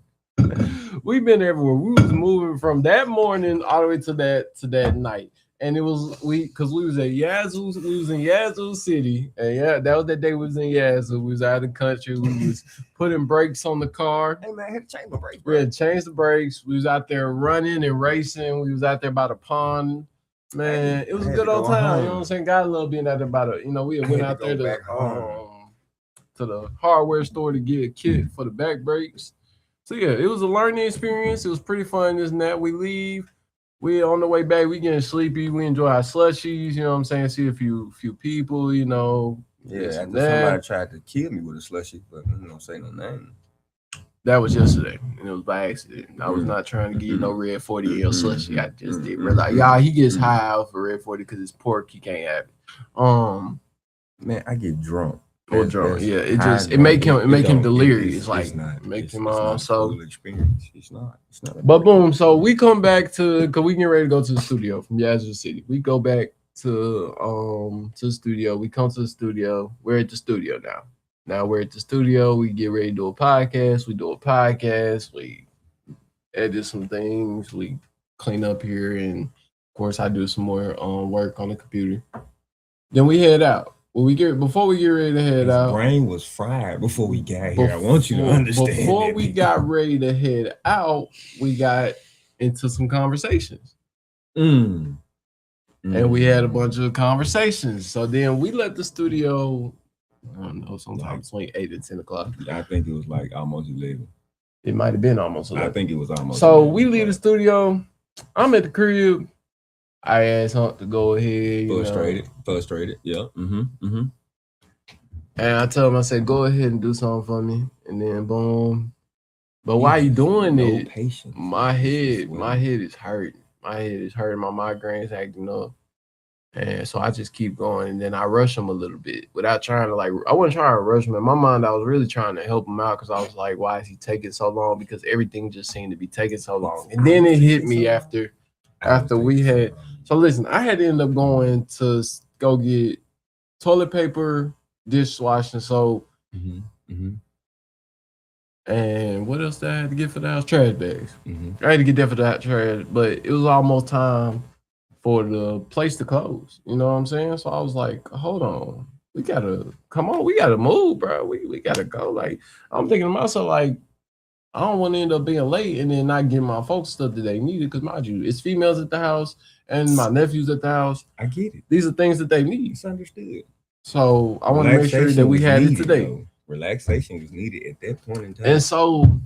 We've been everywhere. We was moving from that morning all the way to that night. And it was because we was at Yazoo. We was in Yazoo City, and that was that day we was in Yazoo. We was out of the country. We was putting brakes on the car. Hey man, I had to change my brakes. We had to change the brakes. We was out there running and racing. We was out there by the pond. Man, it was a good old time. You know what I'm saying? Got a little bit out there by the. We went out there to the hardware store to get a kit for the back brakes. So yeah, it was a learning experience. It was pretty fun. This and that. We leave. We on the way back, we getting sleepy. We enjoy our slushies, you know what I'm saying? See a few people, Yeah, somebody tried to kill me with a slushie, but I'm not say no name. That was yesterday, and it was by accident. I was not trying to get no Red 40 L slushie. I just didn't realize, he gets high off for Red 40 because it's pork. He can't have it. Man, I get drunk. It make him delirious. Make him so experience. It's not. But boom, so we come back because we get ready to go to the studio from Yazoo City. We go back to the studio. We come to the studio. We're at the studio now. Now we're at the studio. We get ready to do a podcast. We do a podcast. We edit some things. We clean up here, and of course, I do some more work on the computer. Then we head out. Before we get ready to head out, brain was fried before we got here. I want you to understand. Before we got ready to head out, we got into some conversations. And we had a bunch of conversations. So then we left the studio, I don't know, sometime between 8 and 10 o'clock. I think it was like almost 11. It might have been almost 11. I think it was almost so 11. We leave the studio. I'm at the crib. I asked Hunt to go ahead. Frustrated. Yeah. And I told him, I said, go ahead and do something for me. And then boom. But while you doing it, patience. my head is hurting. My head is hurting. My migraine's acting up. And so I just keep going. And then I rush him a little bit without trying to I wasn't trying to rush him. In my mind, I was really trying to help him out because I was like, why is he taking so long? Because everything just seemed to be taking so long. And then it hit me after we had. So listen, I had to end up going to go get toilet paper, dishwashing soap, and what else did I have to get for the house? Trash bags. I had to get that for that trash, but it was almost time for the place to close. You know what I'm saying? So I was like, hold on. We gotta move, bro. We gotta go. Like, I'm thinking to myself, like, I don't want to end up being late and then not get my folks stuff that they needed. Because mind you, it's females at the house and my nephews at the house. I get it. These are things that they need. It's understood. So I want to make sure that we had it today. Though. Relaxation was needed at that point in time. And so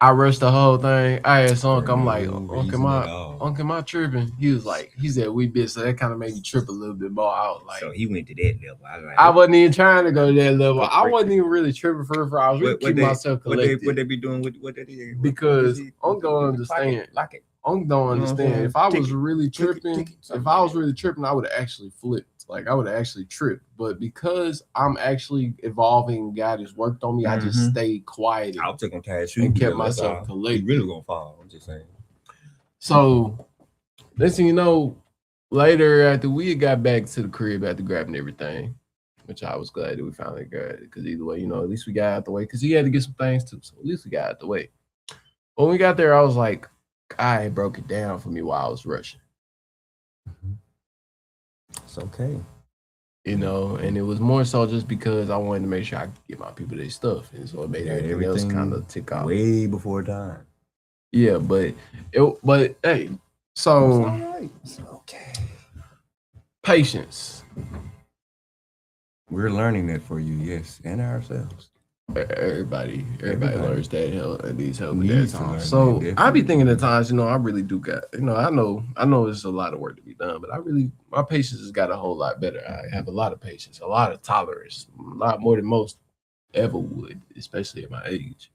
I rushed the whole thing. I asked Uncle, I'm like, Uncle, my tripping? He said we bitch. So that kind of made me trip a little bit more. I was like, so he went to that level. I wasn't even trying to go to that level. I wasn't even really tripping for. I was really keeping myself collected. What they be doing with what they did? Because Uncle don't understand. Uncle don't understand. If I was really tripping, I would have actually flipped. Like I would have actually tripped, but because I'm actually evolving, God has worked on me. I just stayed quiet and kept myself collected. You really gonna fall? I'm just saying. So, next thing you know, later after we got back to the crib after grabbing everything, which I was glad that we finally got it because either way, at least we got out the way because he had to get some things too. So at least we got out the way. When we got there, I was like, God broke it down for me while I was rushing. It's okay. And it was more so just because I wanted to make sure I could get my people their stuff. And so it made everything else kind of tick off. Way before time. Yeah, but hey, so it's okay. Patience. We're learning that for you, yes, and ourselves. Everybody learns that and needs help at that time. So I be thinking at times, I really do got, I know there's a lot of work to be done, but my patience has got a whole lot better. I have a lot of patience, a lot of tolerance, a lot more than most ever would, especially at my age.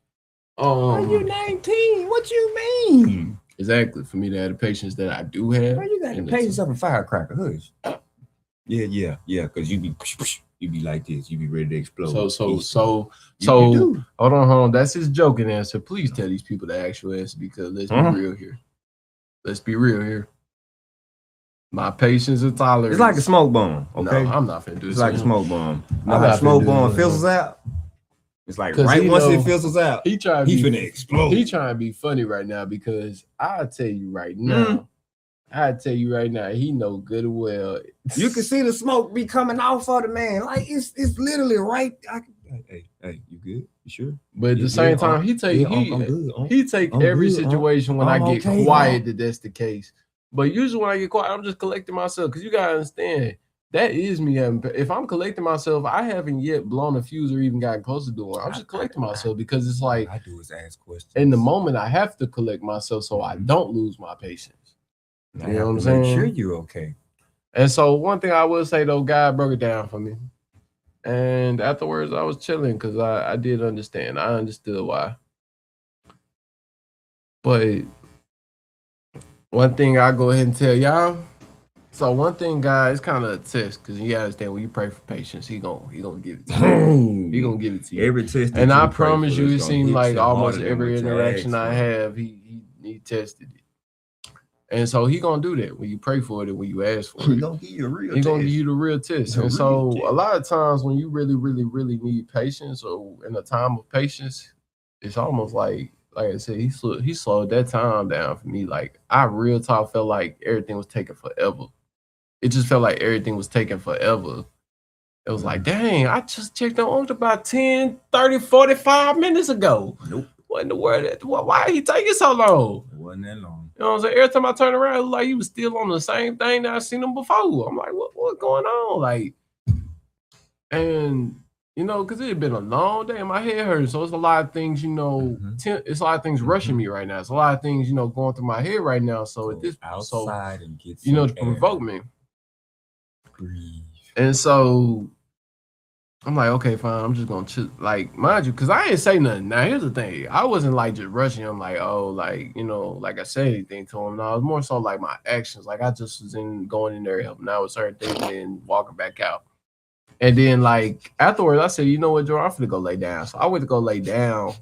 You're 19. What you mean? Exactly. For me to have the patience that I do have. Well, you got the patience of a firecracker. Hush. Yeah. Because you be like this. You be ready to explode. So hold on. That's his joking answer. Please tell these people the actual answer because let's be real here. My patience and tolerance. It's like a smoke bomb. Okay, no, I'm not finna do this. It's like a smoke bomb. How smoke bomb fizzles out. It's like right once it fizzles out, he finna explode. He trying to be funny right now because I'll tell you right now. He know good and well. You can see the smoke be coming off of the man. Like it's literally right. Hey, you good? You sure? But at the same time, he take every situation when I get quiet that's the case. But usually when I get quiet, I'm just collecting myself because you gotta understand that is me. If I'm collecting myself, I haven't yet blown a fuse or even gotten close to doing. I'm just collecting myself because it's like I do is ask questions. In the moment, I have to collect myself so I don't lose my patience. You know what I'm saying? Make sure you're okay. And so one thing I will say though, God broke it down for me. And afterwards, I was chilling because I did understand. I understood why. But one thing I'll go ahead and tell y'all. So one thing, guys, kind of a test because you gotta understand when you pray for patience, he gonna give it to you. He gonna give it to you. Every test, and I promise you, it seemed like almost every interaction I have, he tested it. And so he gonna do that when you pray for it and when you ask for it. He gonna give you a real test. Gonna give you the real test. And so a lot of times when you really, really, really need patience or in a time of patience, it's almost like I said, he slowed that time down for me. Like I real talk felt like everything was taking forever. It just felt like everything was taking forever. It was like, dang, I just checked on about 10, 30, 45 minutes ago. Nope. What in the world? Why did he taking so long? It wasn't that long. You know what I'm saying? Every time I turn around, it looked like he was still on the same thing that I seen him before. I'm like, what's going on? Like, and because it had been a long day and my head hurt. So it's a lot of things, it's a lot of things rushing me right now. It's a lot of things, going through my head right now. So at this outside and get to provoke me. Breathe. And so I'm like, okay, fine. I'm just gonna chill. Like, mind you, because I ain't say nothing. Now, here's the thing. I wasn't like just rushing him, like, oh, like, like I said anything to him. No, it was more so like my actions. Like, I just was going in there helping out with certain things and then walking back out. And then, like, afterwards, I said, you know what, Joe, I'm finna go lay down. So I went to go lay down.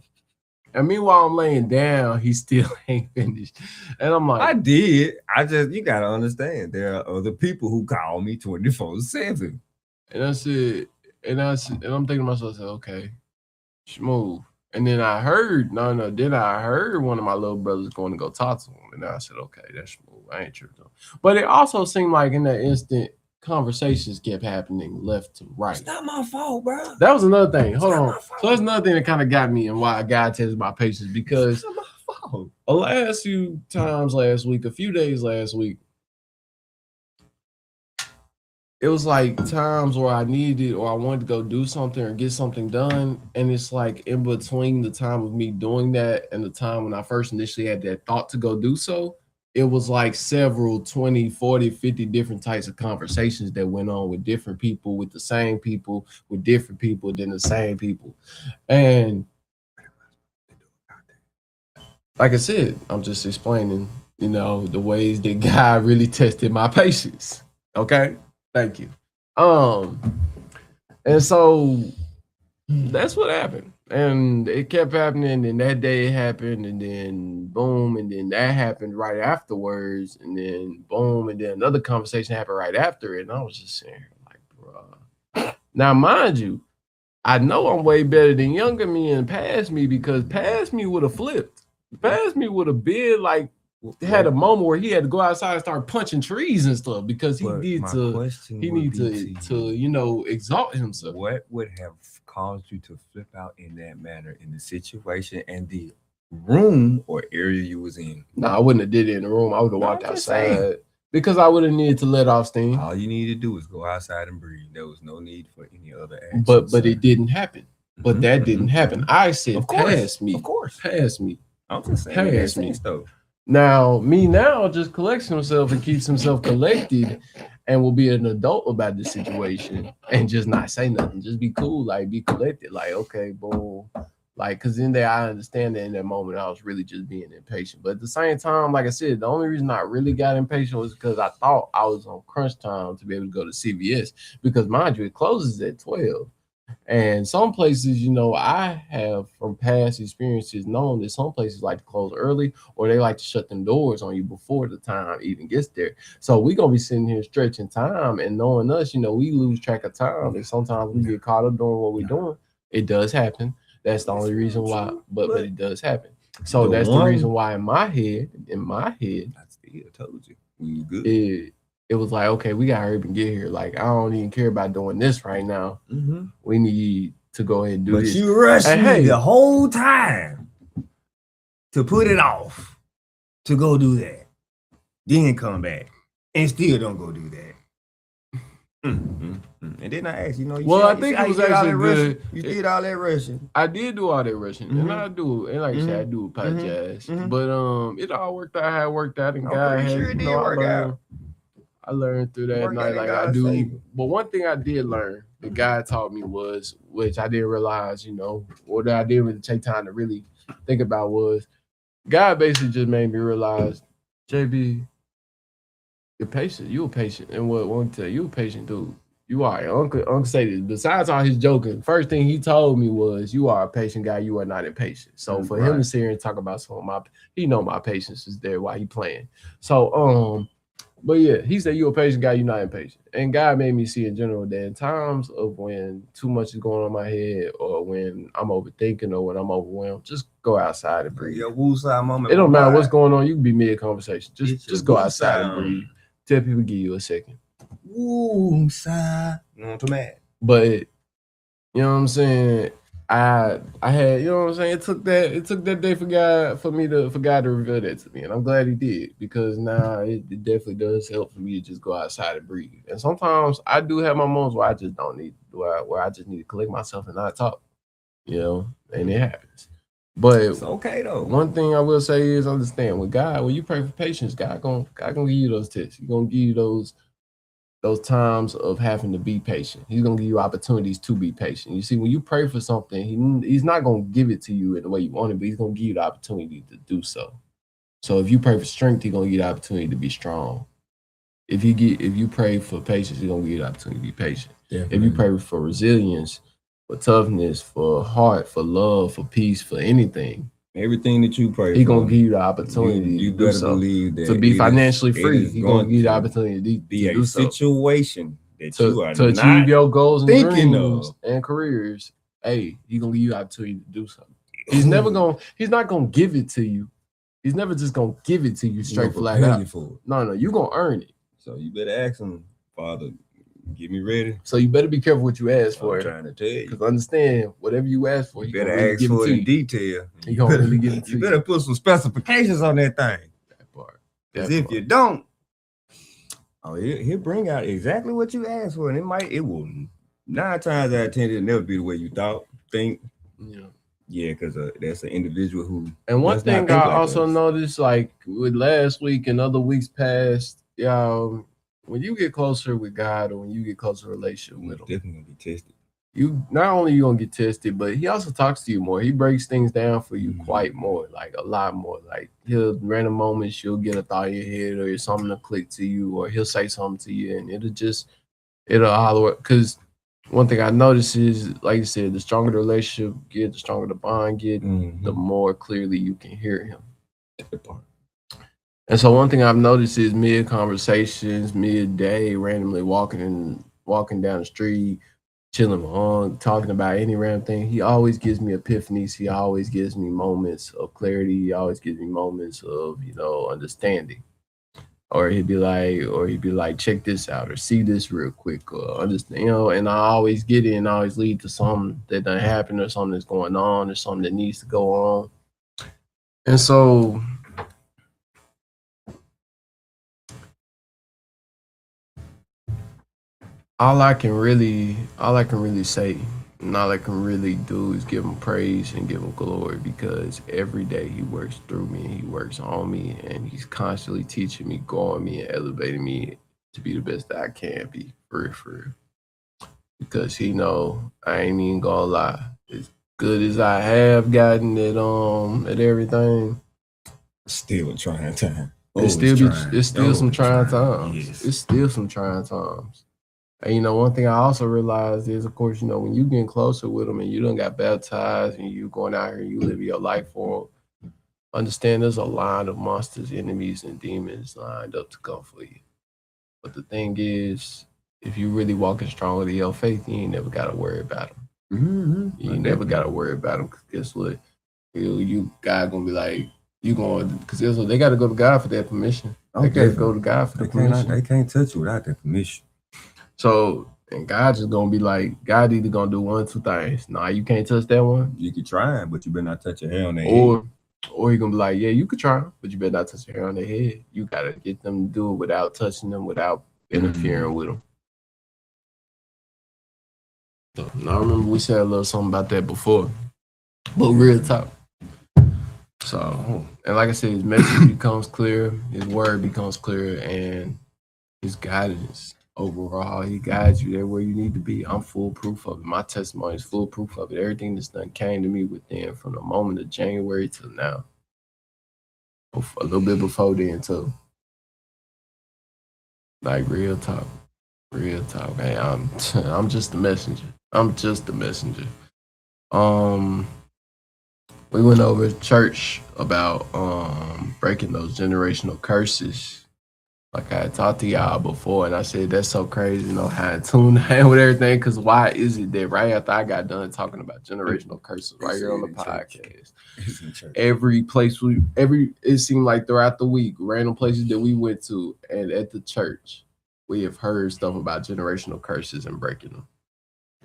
And meanwhile, I'm laying down, he still ain't finished. And I'm like, I did. You gotta understand, there are other people who call me 24/7. And I said, and I'm thinking to myself, I said, okay, smooth. And then I heard, then I heard one of my little brothers going to go talk to him. And I said, okay, that's smooth. I ain't tripping. But it also seemed like in that instant, conversations kept happening left to right. It's not my fault, bro. That was another thing. Hold on. So that's another thing that kind of got me and why God tests my patience, because It's not my fault. the last few times last week, a few days last week, it was like times where I needed or I wanted to go do something or get something done. And it's like in between the time of me doing that and the time when I first initially had that thought to go do so, it was like several 20, 40, 50 different types of conversations that went on with different people, with the same people, with different people, then the same people. And like I said, I'm just explaining, the ways that God really tested my patience. Okay? Thank you. And so that's what happened. And it kept happening, and that day it happened, and then boom, and then that happened right afterwards, and then boom, and then another conversation happened right after it. And I was just saying, like, bro. Now, mind you, I know I'm way better than younger me and past me, because past me would have flipped. Past me would have been like, had a moment where he had to go outside and start punching trees and stuff because he needed to exalt himself. What would have caused you to flip out in that manner in the situation and the room or area you was in? No, I wouldn't have did it in the room. I would have walked outside because I would have needed to let off steam. All you need to do is go outside and breathe. There was no need for any other action. But it didn't happen. But that didn't happen. I said, pass me. Of course. Pass me. I'm just saying, pass me. Though. Now just collects himself and keeps himself collected and will be an adult about the situation and just not say nothing. Just be cool, like be collected, like, okay, boom. Like, because in there, I understand that in that moment, I was really just being impatient. But at the same time, like I said, the only reason I really got impatient was because I thought I was on crunch time to be able to go to CVS. Because mind you, it closes at 12. And some places, I have from past experiences known that some places like to close early or they like to shut them doors on you before the time even gets there. So we're going to be sitting here stretching time, and knowing us, we lose track of time. And sometimes we get caught up doing what we're doing. It does happen. That's the only reason why, but it does happen. So that's the reason why in my head, I still told you, we good. It was like, okay, we got to hurry up and get here. Like, I don't even care about doing this right now. Mm-hmm. We need to go ahead and do this. But you rushed me the whole time to put it off, to go do that. Then come back and still don't go do that. And then I asked, I think it was actually good. You did all that rushing. I did do all that rushing, and I do, and like I said, I do apologize. But it all worked out how it worked out, and God had, sure it did work out. I learned through that night, like I do. Favor. But one thing I did learn that God taught me was, which I didn't realize, or that I didn't really take time to really think about, was God basically just made me realize, JB, you're patient. You were patient. And what I want to tell you, a patient dude. You are. Uncle stated, besides all his joking, first thing he told me was, you are a patient guy. You are not impatient. So for him to sit here and talk about some of my patience is there while he playing. So, but yeah, he said, you're a patient guy, you're not impatient. And God made me see in general that in times of when too much is going on in my head, or when I'm overthinking, or when I'm overwhelmed, just go outside and breathe. Your woosah moment. It don't matter what's going on. You can be mid-conversation. Just go outside and breathe. Tell people, give you a second. Woosah. Not too mad. But, you know what I'm saying? I had, you know what I'm saying? It took that day for God to reveal that to me, and I'm glad he did, because now it definitely does help for me to just go outside and breathe. And sometimes I do have my moments where I just don't need, where I just need to collect myself and not talk, and it happens. But it's okay though. One thing I will say is, understand, with God, when you pray for patience, God gonna give you those tests. He's gonna give you those those times of having to be patient. He's gonna give you opportunities to be patient. You see, when you pray for something, he's not gonna give it to you in the way you want it, but he's gonna give you the opportunity to do so. So if you pray for strength, he's gonna give you the opportunity to be strong. If you pray for patience, he's gonna give you the opportunity to be patient. If you pray for resilience, for toughness, for heart, for love, for peace, for anything, everything that you pray he's for, gonna give you the opportunity you to do better so. believe that To be financially free, he's he's gonna give you the opportunity to be a do so. situation that you are to not achieve your goals and thinking dreams of and careers. Hey, he's gonna give you the opportunity to do something. He's not gonna give it to you. He's never just gonna give it to you straight flat out. No, you're gonna earn it. So you better ask him, Father, get me ready. So you better be careful what you ask for. I'm trying to tell you. Because understand, whatever you ask for, you better ask for it in detail. He gonna really give it to you. You better put some specifications on that thing. That part. Because if you don't, he'll bring out exactly what you asked for, and it will 9 times out of 10 it'll never be the way you think. Yeah, because that's an individual who. And one thing I also noticed, like with last week and other weeks past, when you get closer with God or when you get closer to a relationship with him, definitely gonna be tested. You not only you gonna get tested, but he also talks to you more. He breaks things down for you quite more, like a lot more. Like he'll random moments you'll get a thought in your head or something to click to you, or he'll say something to you, and it'll holler. Because one thing I noticed is, like you said, the stronger the relationship get, the stronger the bond get, the more clearly you can hear him. And so one thing I've noticed is mid conversations, midday, randomly walking down the street, chilling on, talking about any random thing, he always gives me epiphanies. He always gives me moments of clarity. He always gives me moments of, understanding. Or he'd be like, check this out, or see this real quick, or understand, and I always get it and always lead to something that done happened or something that's going on or something that needs to go on. And so all I can really say and all I can really do is give him praise and give him glory, because every day he works through me and he works on me, and he's constantly teaching me, growing me, and elevating me to be the best that I can be, for real. Because he know I ain't even gonna lie. As good as I have gotten at everything, still a trying time. It's still some trying times. Yes. It's still some trying times. And one thing I also realized is, of course, when you getting closer with them and you done got baptized and you going out here and you live your life for them, understand there's a line of monsters, enemies, and demons lined up to come for you. But the thing is, if you really walking strong with your faith, you ain't never got to worry about them. You ain't never got to worry about them, because guess what? God gonna be like, because they got to go to God for that permission. They got to go to God for the permission. They can't touch you without that permission. So, and God just gonna be like, God either gonna do one of two things. Nah, you can't touch that one. You can try, but you better not touch your hair on their head. Or he gonna be like, yeah, you could try, but you better not touch your hair on their head. You gotta get them to do it without touching them, without interfering with them. So, now I remember we said a little something about that before, but real talk. So, and like I said, his message becomes clear, his word becomes clear, and his guidance. Overall, he guides you there where you need to be. I'm full proof of it. My testimony is full proof of it. Everything that's done came to me within, from the moment of January till now. A little bit before then too. Like real talk. Hey, I'm just the messenger. We went over to church about breaking those generational curses. Like I had talked to y'all before, and I said that's so crazy, how in tune I am with everything. Because why is it that right after I got done talking about generational curses right here on the podcast, every place it seemed like throughout the week, random places that we went to and at the church, we have heard stuff about generational curses and breaking them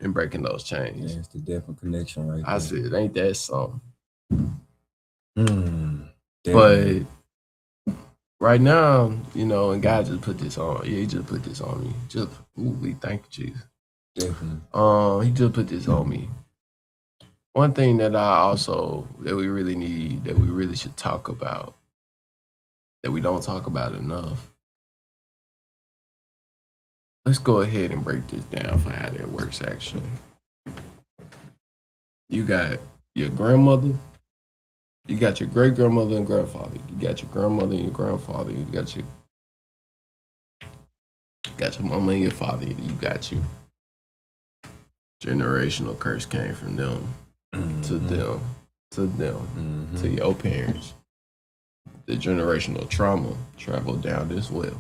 and breaking those chains. Yeah, it's the definite connection right there. I said, ain't that something? But right now, and God just put this on. Yeah, he just put this on me. Thank you, Jesus. Definitely. He just put this on me. One thing that we really need, that we really should talk about, that we don't talk about enough, let's go ahead and break this down for how that works actually. You got your grandmother, you got your great grandmother and grandfather, you got your grandmother and your grandfather, you got your mama and your father, you got you. Generational curse came from them to them to them to your parents. The generational trauma traveled down this well.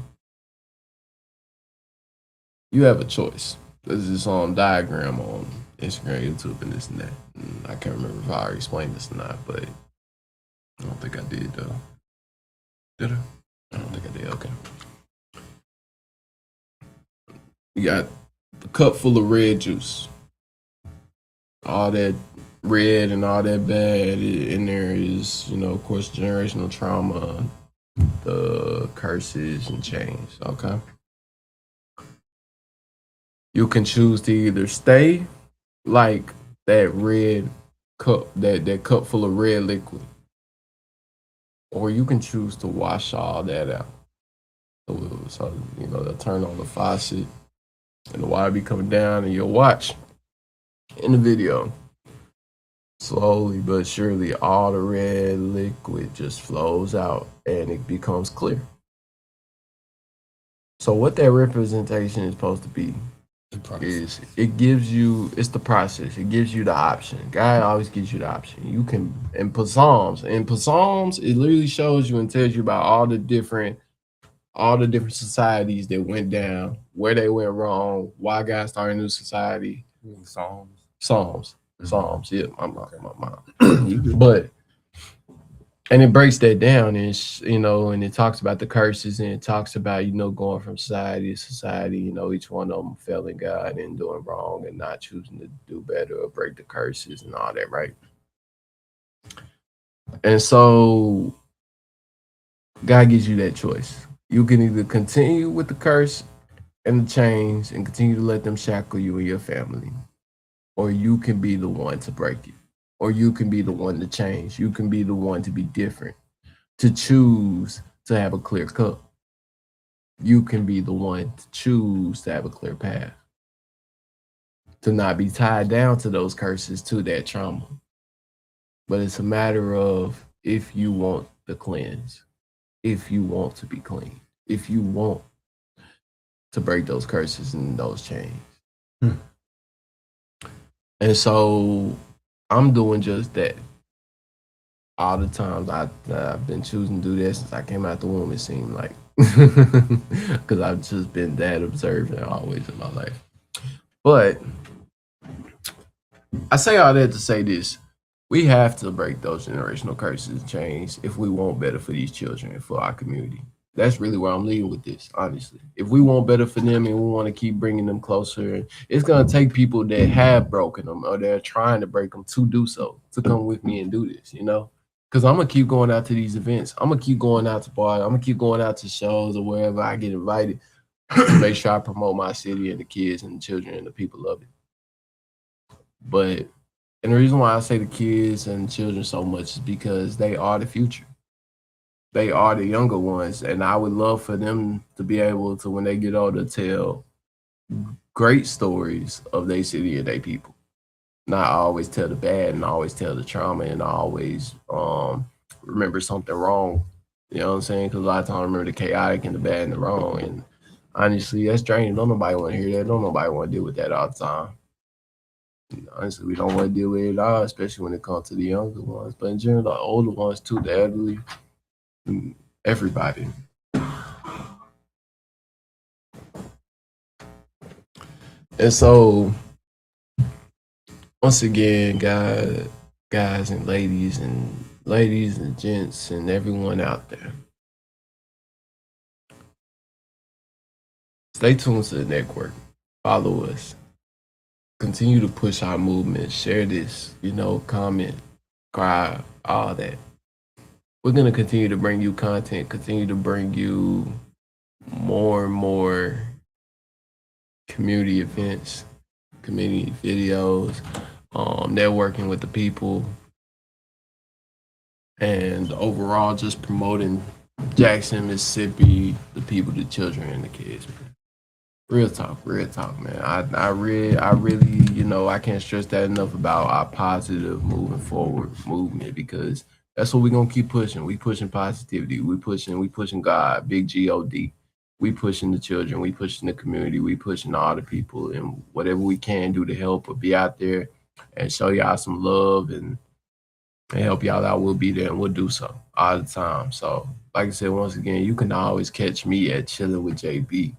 You have a choice. There's this diagram on Instagram, YouTube, and this and that. And I can't remember if I already explained this or not, but I don't think I did though. Did I? I don't think I did. Okay. You got the cup full of red juice. All that red and all that bad in there is, of course, generational trauma, the curses and chains. Okay. You can choose to either stay like that red cup, that cup full of red liquid, or you can choose to wash all that out. So they'll turn on the faucet and the water be coming down, and you'll watch in the video. Slowly but surely, all the red liquid just flows out and it becomes clear. So what that representation is supposed to be is it's the process. It gives you the option. God always gives you the option. You can, in Psalms, it literally shows you and tells you about all the different societies that went down, where they went wrong, why God started a new society. Psalms. Yeah, I'm but and it breaks that down, and and it talks about the curses, and it talks about going from society to society. Each one of them failing God and doing wrong and not choosing to do better or break the curses and all that, right? And so God gives you that choice. You can either continue with the curse and the chains and continue to let them shackle you and your family, or you can be the one to break it, or you can be the one to change. You can be the one to be different, to choose to have a clear cup. You can be the one to choose to have a clear path, to not be tied down to those curses, to that trauma. But it's a matter of if you want the cleanse, if you want to be clean, if you want to break those curses and those chains. And so I'm doing just that. All the times I've been choosing to do that since I came out the womb, it seemed like. Because I've just been that observant always in my life. But I say all that to say this. We have to break those generational curses and chains if we want better for these children and for our community. That's really where I'm leading with this, honestly. If we want better for them and we want to keep bringing them closer, it's going to take people that have broken them or they're trying to break them to do so, to come with me and do this, Because I'm going to keep going out to these events. I'm going to keep going out to bars. I'm going to keep going out to shows or wherever I get invited to make sure I promote my city and the kids and the children and the people of it. And the reason why I say the kids and children so much is because they are the future. They are the younger ones, and I would love for them to be able to, when they get older, tell great stories of their city and their people. Not always tell the bad and always tell the trauma and always remember something wrong. You know what I'm saying? Because a lot of times I remember the chaotic and the bad and the wrong. And honestly, that's draining. Don't nobody want to hear that. Don't nobody want to deal with that all the time. Honestly, we don't want to deal with it at all, especially when it comes to the younger ones. But in general, the older ones too, the elderly, everybody. And so, once again, guys and ladies and gents and everyone out there, stay tuned to the network. Follow us. Continue to push our movement. Share this, comment, subscribe, all that. We're going to continue to bring you content, continue to bring you more and more community events, community videos, networking with the people, and overall just promoting Jackson, Mississippi, the people, the children, and the kids. Real talk, man. I really, I can't stress that enough about our positive moving forward movement because that's what we're gonna keep pushing. We pushing positivity. We pushing God, big God. We pushing the children. We pushing the community. We pushing all the people, and whatever we can do to help or be out there and show y'all some love and help y'all out, we'll be there and we'll do so all the time. So, like I said, once again, you can always catch me at Chilling with JB.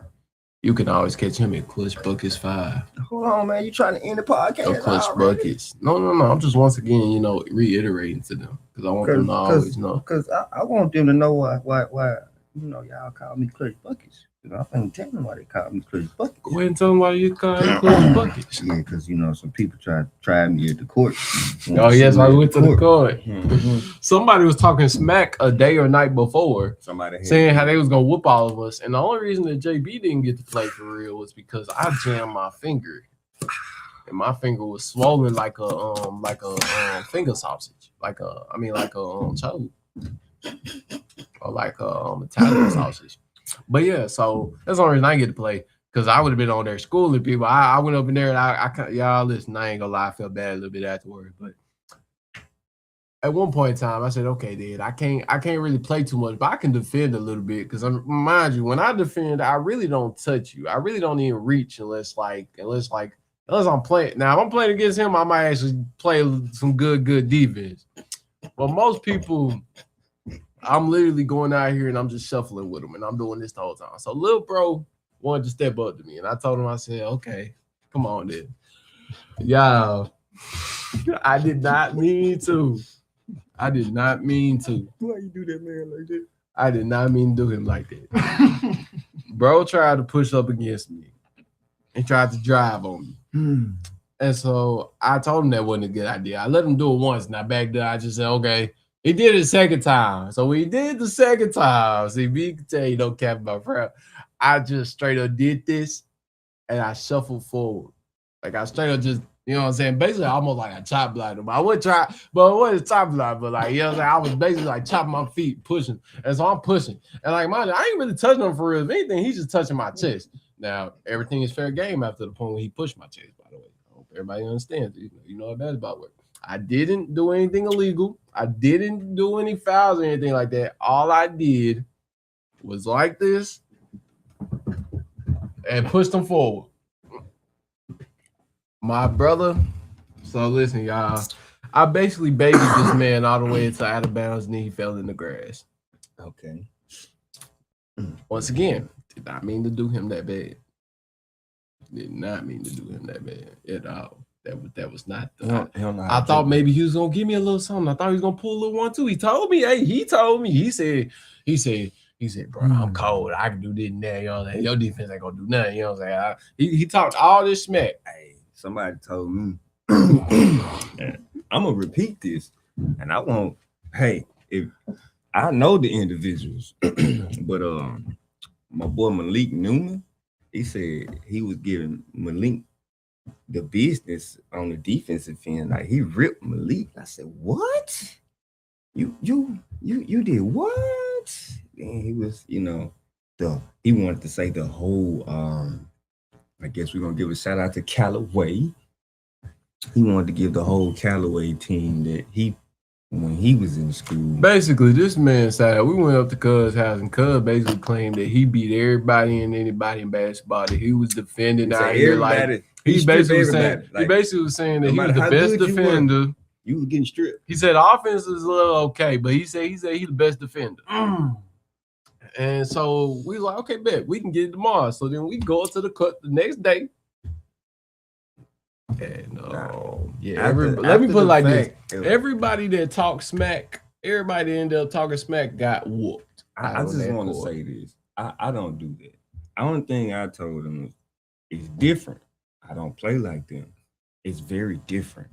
You can always catch him at Clutch Buckets 5. Hold on, man. You trying to end the podcast? Or Clutch Buckets. No. I'm just once again, reiterating to them because I want them to always know. Because I want them to know why y'all call me Clutch Buckets. I'm finna tell them why they call me Clutch Buckets. Go ahead and tell them why you call me Clutch Buckets. Yeah, because some people tried me at the court. Oh yes, I went to the court. Mm-hmm. Somebody was talking smack a day or night before, saying how they was gonna whoop all of us, and the only reason that JB didn't get to play for real was because I jammed my finger, and my finger was swollen like a finger sausage, like a choke, or like a Italian sausage. But yeah, so that's the only reason I get to play because I would have been on there schooling people. I went up in there and y'all listen. I ain't gonna lie, I felt bad a little bit afterward. But at one point in time, I said, okay, dude, I can't really play too much, but I can defend a little bit because mind you, when I defend, I really don't touch you. I really don't even reach unless I'm playing. Now, if I'm playing against him, I might actually play some good defense. But most people, I'm literally going out here and I'm just shuffling with him and I'm doing this the whole time. So little bro wanted to step up to me and I told him, I said, okay, come on then. Yeah, I did not mean to. Why you do that, man, like that? I did not mean to do him like that. Bro tried to push up against me and tried to drive on me. And so I told him that wasn't a good idea. I let him do it once and I backed up. I just said, okay. He did it the second time. So we did the second time. See, me can tell you don't cap my friend. I just straight up did this and I shuffled forward. Like I straight up just, you know what I'm saying? Basically almost like I chop blocked him. I would try, but it wasn't chop block, but like, you know what I'm saying? I was basically like chopping my feet, pushing. And so I'm pushing. And like, mind you, I ain't really touching him for real. If anything, he's just touching my chest. Now, everything is fair game after the point when he pushed my chest, by the way. I hope everybody understands. You know how basketball works. I didn't do anything illegal. I didn't do any fouls or anything like that. All I did was like this and push them forward. My brother, so listen, y'all. I basically babied this man all the way into out of bounds and then he fell in the grass. Okay. Once again, did not mean to do him that bad. Did not mean to do him that bad at all. That was not the. I thought maybe he was gonna give me a little something. I thought he was gonna pull a little 1-2. He told me, hey, he told me. He said, bro, I'm cold. I can do this and that. You know what I'm saying? Your defense ain't gonna do nothing. You know what I'm saying? He talked all this smack. Hey, somebody told me. I'm gonna repeat this, and I won't. Hey, if I know the individuals, but my boy Malik Newman, he said he was giving Malik the business on the defensive end. Like he ripped Malik. I said, what? You did what? And he was, he wanted to say the whole I guess we're gonna give a shout out to Callaway. He wanted to give the whole Callaway team that when he was in school. Basically, this man said we went up to Cub's house and Cub basically claimed that he beat everybody and anybody in basketball, that he was defending out here like he basically was saying that he was the best defender. You was getting stripped. He said the offense is a little okay, but he said he's the best defender. And so we was like, okay, bet we can get it tomorrow. So then we go up to the cut the next day. And let me put it like this: everybody that talks smack, everybody that ended up talking smack got whooped. I just want to say this: I don't do that. The only thing I told them is different. I don't play like them. It's very different.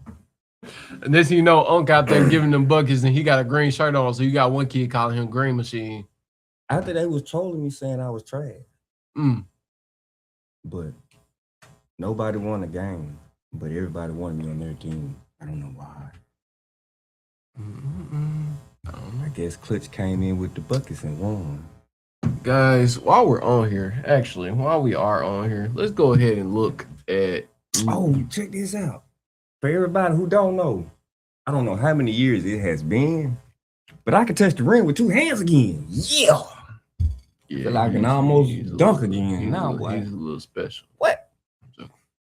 And this, Unc out there giving them buckets, and he got a green shirt on, so you got one kid calling him Green Machine. After they was trolling me saying I was trash, but nobody won the game. But everybody wanted me on their team. I don't know why. I guess Clutch came in with the buckets and won. Guys, while we are on here, let's go ahead and look at. Oh, check this out. For everybody who don't know, I don't know how many years it has been, but I can touch the ring with 2 hands again. Yeah. Yeah, Feel like I can almost dunk little, again. He's, Now, a, boy. he's a little special. What?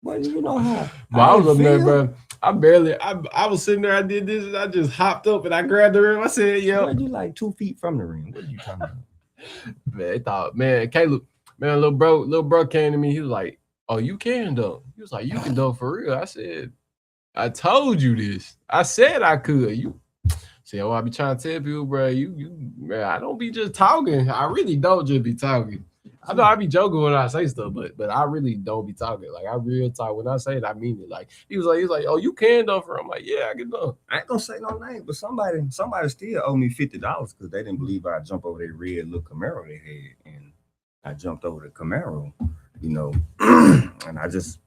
Well, you know how. But I was up there, bro. I was sitting there. I did this, and I just hopped up and I grabbed the rim. I said, "Yo, you like 2 feet from the ring? What are you talking about?" Man, they thought, man, Caleb, man, little bro came to me. He was like, "Oh, you can dunk." He was like, "You can dunk for real." I said, "I told you this. I said I could." You say, "Oh, I be trying to tell people, bro. Man, I don't be just talking. I really don't just be talking. I know I be joking when I say stuff, but I really don't be talking. Like I real talk. When I say it, I mean it. Like he was like, "Oh, you can dunk for?" I'm like, "Yeah, I can dunk." I ain't gonna say no name, but somebody still owe me $50 because they didn't believe I'd jump over that red little Camaro they had, and I jumped over the Camaro, you know, and I just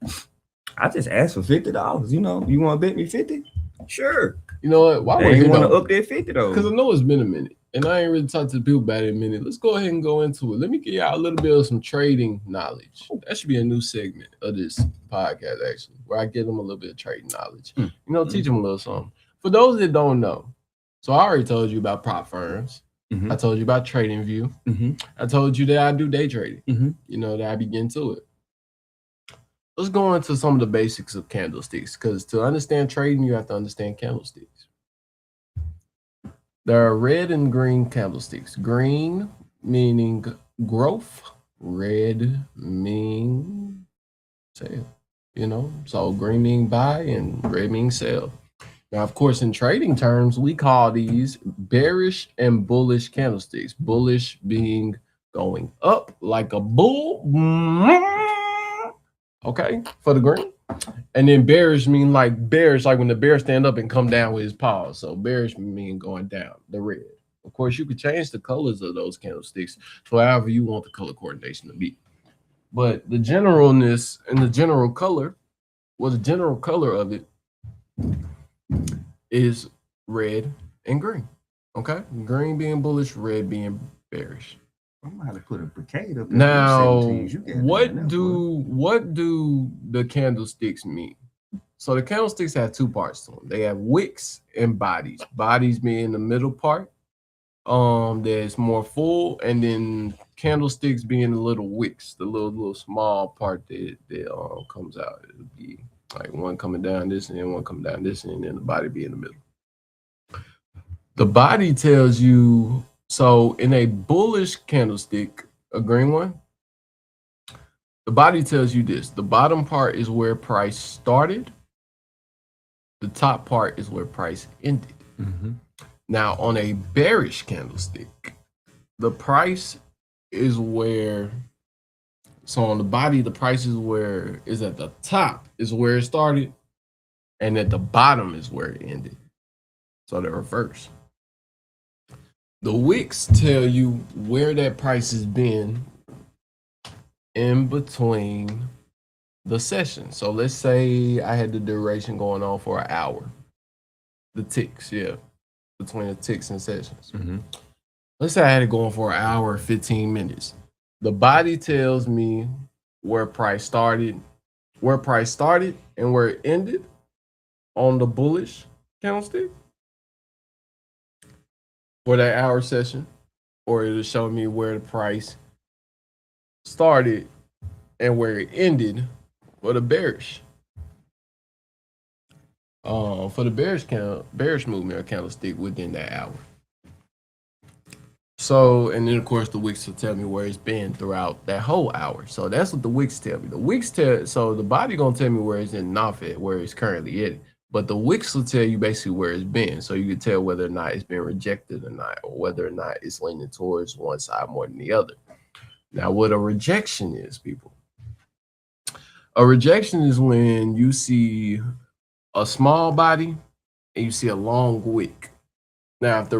asked for $50. You know, you want to bet me 50? Sure. You know what? Why they ain't want to up that 50 though? Because I know it's been a minute, and I ain't really talked to the people about it in a minute. Let's go ahead and go into it. Let me give y'all a little bit of some trading knowledge. That should be a new segment of this podcast, actually, where I give them a little bit of trading knowledge. You know, teach them a little something. For those that don't know, so I already told you about prop firms. I told you about TradingView. I told you that I do day trading. You know, that I be getting to it. Let's go into some of the basics of candlesticks, because to understand trading, you have to understand candlesticks. There are red and green candlesticks. Green meaning growth, red meaning sale. You know, so green meaning buy and red meaning sell. Now, of course, in trading terms, we call these bearish and bullish candlesticks. Bullish being going up like a bull. Okay, for the green. And then bearish mean like when the bear stand up and come down with his paws. So bearish mean going down, the red. Of course, you could change the colors of those candlesticks to however you want the color coordination to be. But the generalness and the general color, the general color of it is red and green. Okay, green being bullish, red being bearish. I'm gonna have to put a brigade up. Now, what do the candlesticks mean? So the candlesticks have 2 parts to them. They have wicks and bodies. Bodies being the middle part, that's more full, and then candlesticks being the little wicks, the little small part that comes out. It'll be like one coming down this and then one coming down this, and then the body be in the middle. The body tells you. So in a bullish candlestick, a green one, the body tells you this. The bottom part is where price started. The top part is where price ended. Now on a bearish candlestick, the price is where, so on the body, the price is at the top is where it started, and at the bottom is where it ended. So the reverse. The wicks tell you where that price has been in between the session. So let's say I had the duration going on for an hour. The ticks, between the ticks and sessions. Let's say I had it going for an hour, 15 minutes. The body tells me where price started and where it ended on the bullish candlestick for that hour session, or it'll show me where the price started and where it ended for the bearish. For the bearish movement or candlestick within that hour. So, and then of course the wicks will tell me where it's been throughout that whole hour. So that's what the wicks tell me. The wicks so the body gonna tell me where it's in Nafet, where it's currently at. But the wicks will tell you basically where it's been. So you can tell whether or not it's been rejected or not, or whether or not it's leaning towards one side more than the other. Now, what a rejection is, people. A rejection is when you see a small body and you see a long wick. Now, if the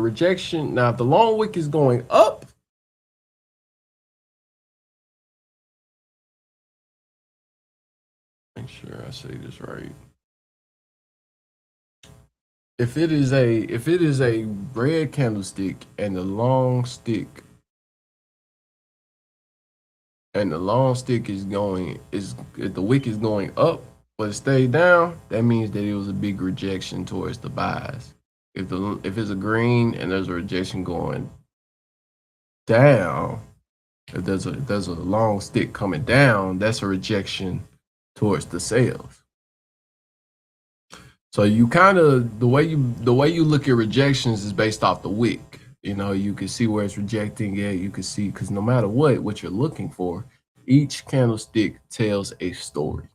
long wick is going up, make sure I say this right. If it is a red candlestick and the long stick and the long stick is going is if the wick is going up, but it stayed down, that means that it was a big rejection towards the buys. If it's a green and there's a rejection going down, if there's a long stick coming down, that's a rejection towards the sales. So you kind of the way you look at rejections is based off the wick. You know, you can see where it's rejecting it. You can see because no matter what you're looking for, each candlestick tells a story.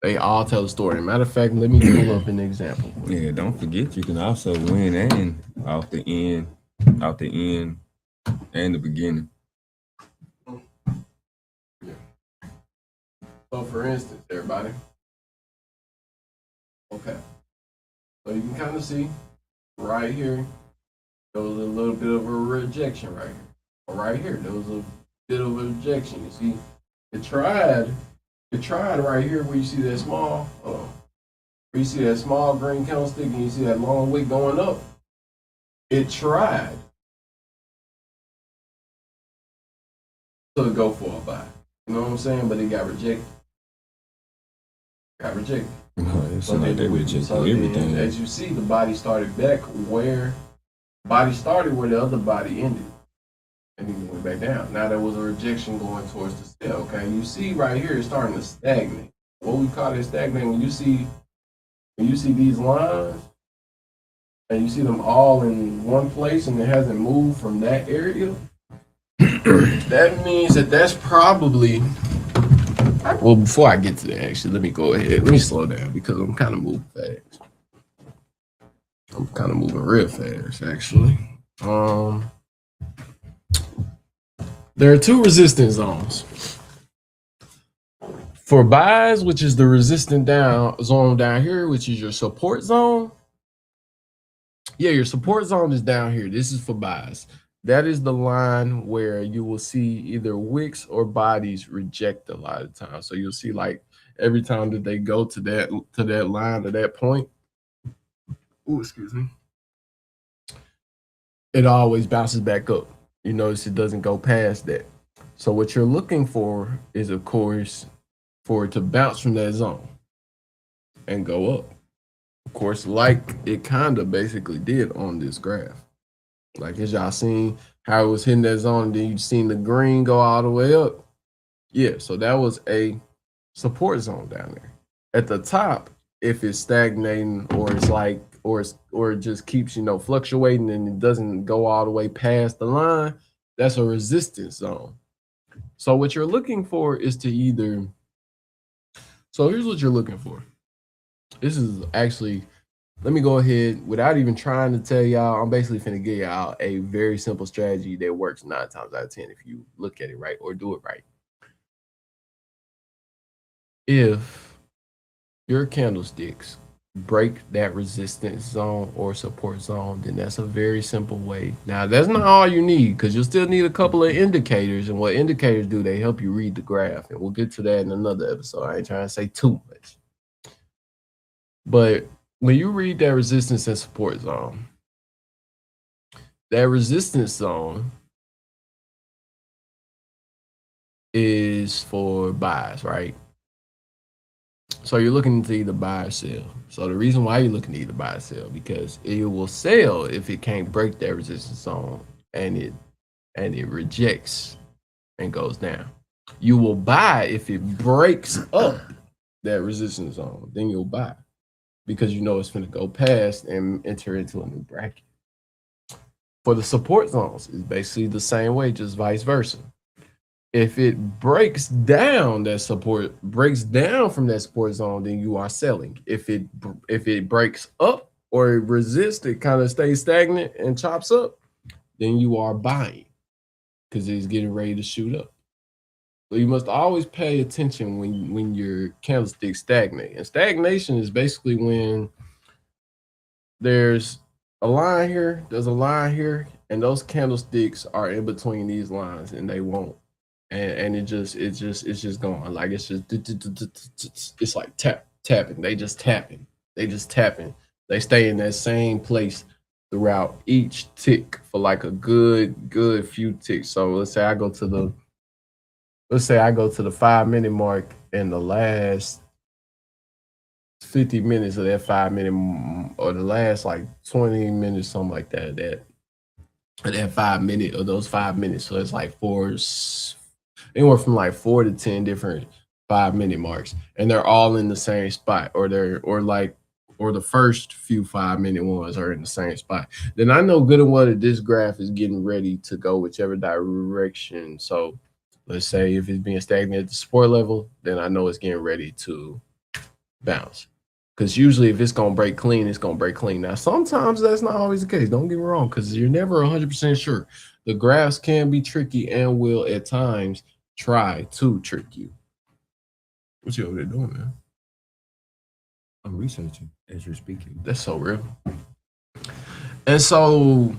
They all tell a story. Matter of fact, let me pull up an example. Yeah, don't forget you can also win and off the end, and the beginning. Yeah. So for instance, everybody. Okay. So you can kind of see right here, there was a little bit of a rejection right here. Or right here, there was a bit of a rejection. You see, it tried right here where you see that small, where you see that small green candlestick and you see that long wick going up. It tried to go for a buy. You know what I'm saying? But it got rejected. It's like they rejected everything. As you see, the body started back where the other body ended. And then it went back down. Now there was a rejection going towards the sell. Okay, you see right here it's starting to stagnate. What we call it stagnate when you see these lines and you see them all in one place and it hasn't moved from that area. That means that's probably. Well, before I get to that, actually, let me go ahead. Let me slow down because I'm kind of moving fast. I'm kind of moving real fast, actually. There are two resistance zones. For buys, which is the resistant zone down here, which is your support zone. Yeah, your support zone is down here. This is for buys. That is the line where you will see either wicks or bodies reject a lot of times. So you'll see like every time that they go to that line to that point. Oh, excuse me. It always bounces back up. You notice it doesn't go past that. So what you're looking for is, of course, for it to bounce from that zone and go up. Of course, like it kind of basically did on this graph. Like as y'all seen how it was hitting that zone, and then you seen the green go all the way up. Yeah, so that was a support zone down there. At the top, if it's stagnating or it's like or it just keeps fluctuating and it doesn't go all the way past the line, that's a resistance zone. So what you're looking for is to either. So here's what you're looking for. This is actually. Let me go ahead, without even trying to tell y'all, I'm basically finna give y'all a very simple strategy that works 9 times out of 10 if you look at it right or do it right. If your candlesticks break that resistance zone or support zone, then that's a very simple way. Now, that's not all you need because you'll still need a couple of indicators. And what indicators do, they help you read the graph. And we'll get to that in another episode. I ain't trying to say too much. But when you read that resistance and support zone, that resistance zone is for buys, right? So you're looking to either buy or sell. So the reason why you're looking to either buy or sell, because it will sell if it can't break that resistance zone and it rejects and goes down. You will buy if it breaks up that resistance zone, then you'll buy. Because you know it's going to go past and enter into a new bracket. For the support zones, it's basically the same way, just vice versa. If it breaks down from that support zone, then you are selling. If it breaks up or it resists, it kind of stays stagnant and chops up, then you are buying because it's getting ready to shoot up. So you must always pay attention when your candlesticks stagnate. And stagnation is basically when there's a line here, and those candlesticks are in between these lines, and they won't. And it's just going like it's like tapping. They just tapping. They stay in that same place throughout each tick for like a good few ticks. So let's say I go to the let's say I go to the 5 minute mark and the last 50 minutes of that 5 minute or the last like 20 minutes, something like that 5 minute or those 5 minutes. So it's like anywhere from like 4 to 10 different 5 minute marks, and they're all in the same spot, or the first few 5 minute ones are in the same spot. Then I know good and well that this graph is getting ready to go whichever direction. So let's say if it's being stagnant at the support level, then I know it's getting ready to bounce. Because usually if it's going to break clean, it's going to break clean. Now, sometimes that's not always the case. Don't get me wrong, because you're never 100% sure. The graphs can be tricky and will at times try to trick you. What you over there doing, man? I'm researching as you're speaking. That's so real. And so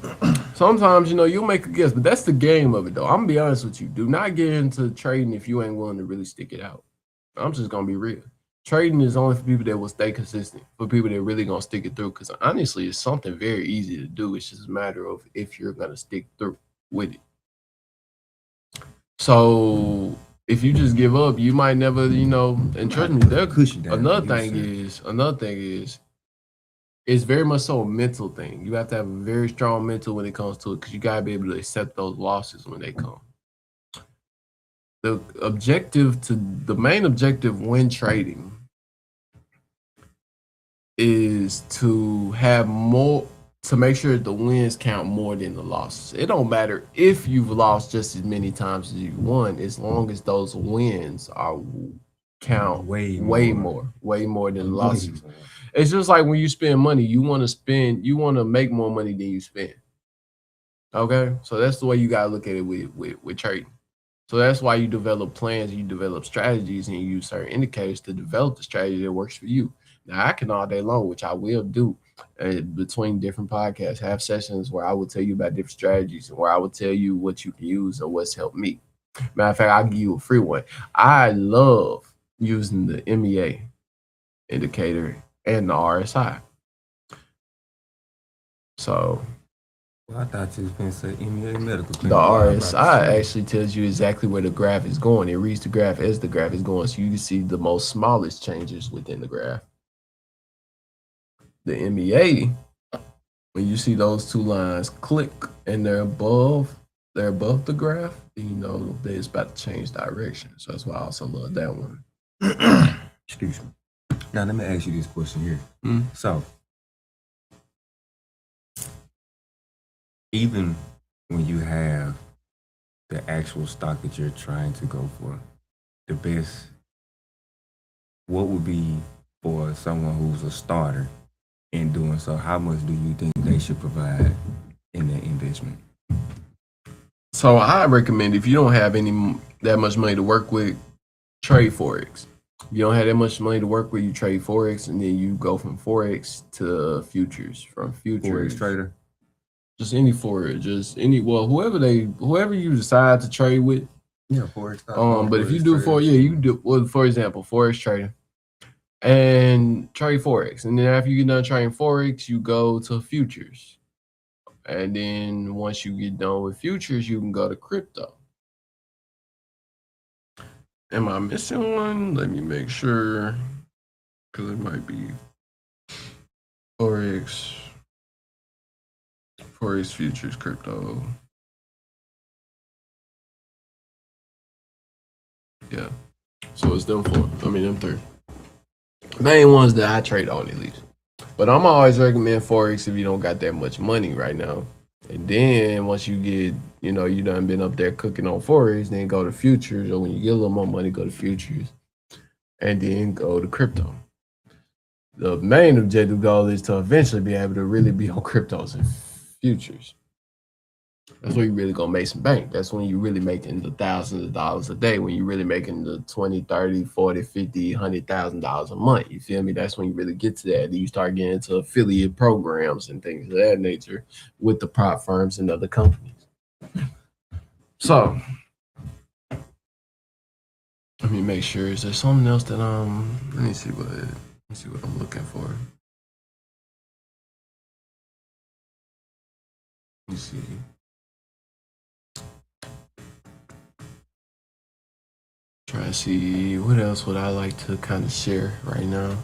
sometimes, you'll make a guess, but that's the game of it, though. I'm going to be honest with you. Do not get into trading if you ain't willing to really stick it out. I'm just going to be real. Trading is only for people that will stay consistent, for people that really gonna stick it through. Because honestly, it's something very easy to do. It's just a matter of if you're gonna stick through with it. So if you just give up, you might never, and trust me, another thing is, it's very much so a mental thing. You have to have a very strong mental when it comes to it, because you gotta be able to accept those losses when they come. The main objective when trading is to have more, to make sure that the wins count more than the losses. It don't matter if you've lost just as many times as you won, as long as those wins count way more than the losses. It's just like when you spend money, you want to make more money than you spend. Okay, so that's the way you gotta look at it with trading. So that's why you develop plans, you develop strategies, and you use certain indicators to develop the strategy that works for you. Now, I can all day long, which I will do between different podcasts, have sessions where I will tell you about different strategies and where I will tell you what you can use or what's helped me. Matter of fact, I'll give you a free one. I love using the MEA indicator and the RSI. So I thought you was going to say MEA medical clinic. The RSI actually tells you exactly where the graph is going. It reads the graph as the graph is going, so you can see the most smallest changes within the graph. The MEA, when you see those two lines click and they're above the graph, then you know that it's about to change direction. So that's why I also love that one. Excuse me. Now let me ask you this question here. So even when you have the actual stock that you're trying to go for, the best, what would be for someone who's a starter in doing so? How much do you think they should provide in their investment? So I recommend, if you don't have that much money to work with, trade Forex. If you don't have that much money to work with, you trade Forex, and then you go from Forex to futures. From futures, Forex trader. Just any Forex, whoever you decide to trade with. Yeah, Forex. But if you do for example, Forex trading and trade Forex. And then after you get done trading Forex, you go to futures. And then once you get done with futures, you can go to crypto. Am I missing one? Let me make sure, because it might be Forex futures, crypto. Yeah. So it's them three. Main ones that I trade on, at least. But I'm always recommend Forex if you don't got that much money right now. And then once you get, you done been up there cooking on Forex, then go to futures, or when you get a little more money, go to futures, and then go to crypto. The main objective goal is to eventually be able to really be on cryptos and futures. That's where you really gonna make some bank. That's when you're really making the thousands of dollars a day, when you're really making the 20, 30, 40, 50, $100,000 a month. You feel me? That's when you really get to that. Then you start getting into affiliate programs and things of that nature with the prop firms and other companies. So let me make sure. Is there something else that let me see what I'm looking for. Let me see. Try to see what else would I like to kind of share right now.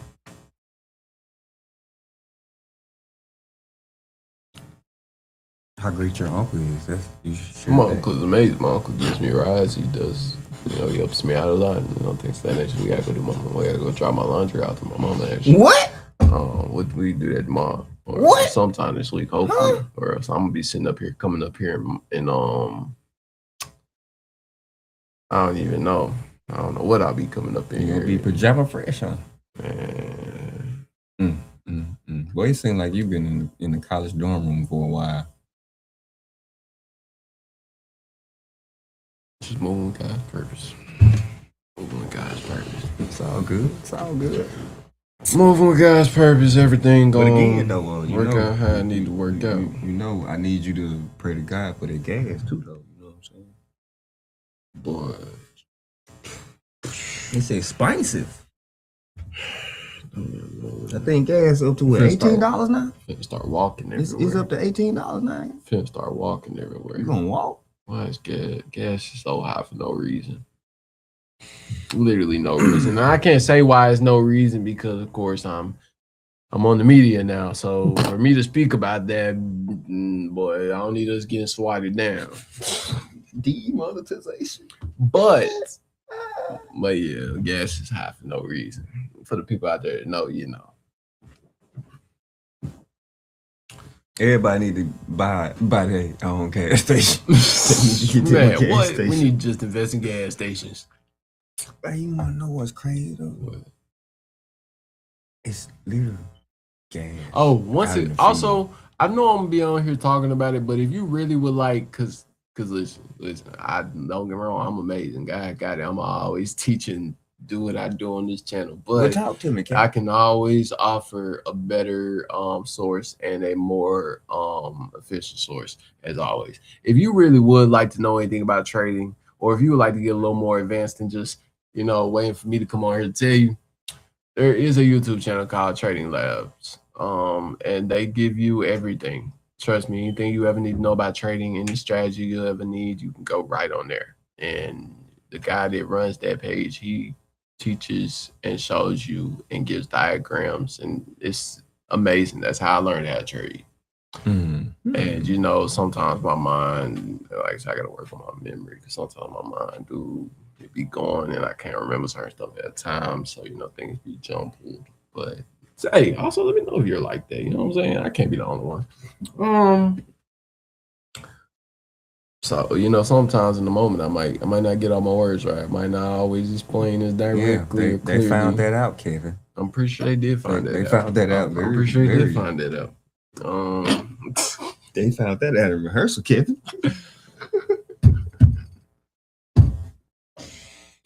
How great your uncle is. That's you should share My that. uncle's amazing. My uncle gives me rides. He does, he helps me out a lot. Things of that nature. We gotta go we gotta go drop my laundry out to my mama. Actually, What? We do that tomorrow or What? sometime this week, hopefully, or else I'm gonna be coming up here, and I don't even know. I don't know what I'll be coming up in You here. gonna be pajama fresh, huh? Man, Well, it seems like you've been in the college dorm room for a while. just moving with God's purpose. Moving with God's purpose. It's all good. It's all good. Moving with God's purpose, everything But going again, though, work out how I need to work out. You know, I need you to pray to God for that gas too, though. You know what I'm saying? Boy, It's expensive. I think gas up to what, $18 now? Finna start walking everywhere. It's up to $18 now. Finna start walking everywhere. You gonna walk? Why is gas is so high for no reason? Literally no reason. And I can't say why it's no reason because, of course, I'm on the media now. So for me to speak about that, boy, I don't need us getting swatted down. Demonetization. But yeah, gas is high for no reason. For the people out there that know, you know. Everybody need to buy their own gas station. Man, what? We need to just invest in gas stations. Hey, you wanna know what's crazy though? What? It's literally gas. Oh, also, I know I'm gonna be on here talking about it, but if you really would like, cause listen, I don't get me wrong, I'm amazing. God got it. I'm always teaching, do what I do on this channel. But talk to me, Ken. I can always offer a better source and a more efficient source, as always. If you really would like to know anything about trading, or if you would like to get a little more advanced than just, waiting for me to come on here to tell you, there is a YouTube channel called Trading Labs. And they give you everything. Trust me, anything you ever need to know about trading, any strategy you ever need, you can go right on there. And the guy that runs that page, he teaches and shows you and gives diagrams, and it's amazing. That's how I learned how to trade. Mm-hmm. And sometimes my mind, like I said, I gotta work on my memory because sometimes my mind it be going and I can't remember certain stuff at a time. So things be jumping. But hey, also let me know if you're like that. You know what I'm saying? I can't be the only one. So sometimes in the moment I might not get all my words right. I might not always explain this directly. Yeah, they found that out, Kevin. I'm pretty sure they did find that out. They found that out. I'm pretty sure they did find that out. They found that out in rehearsal, Kevin.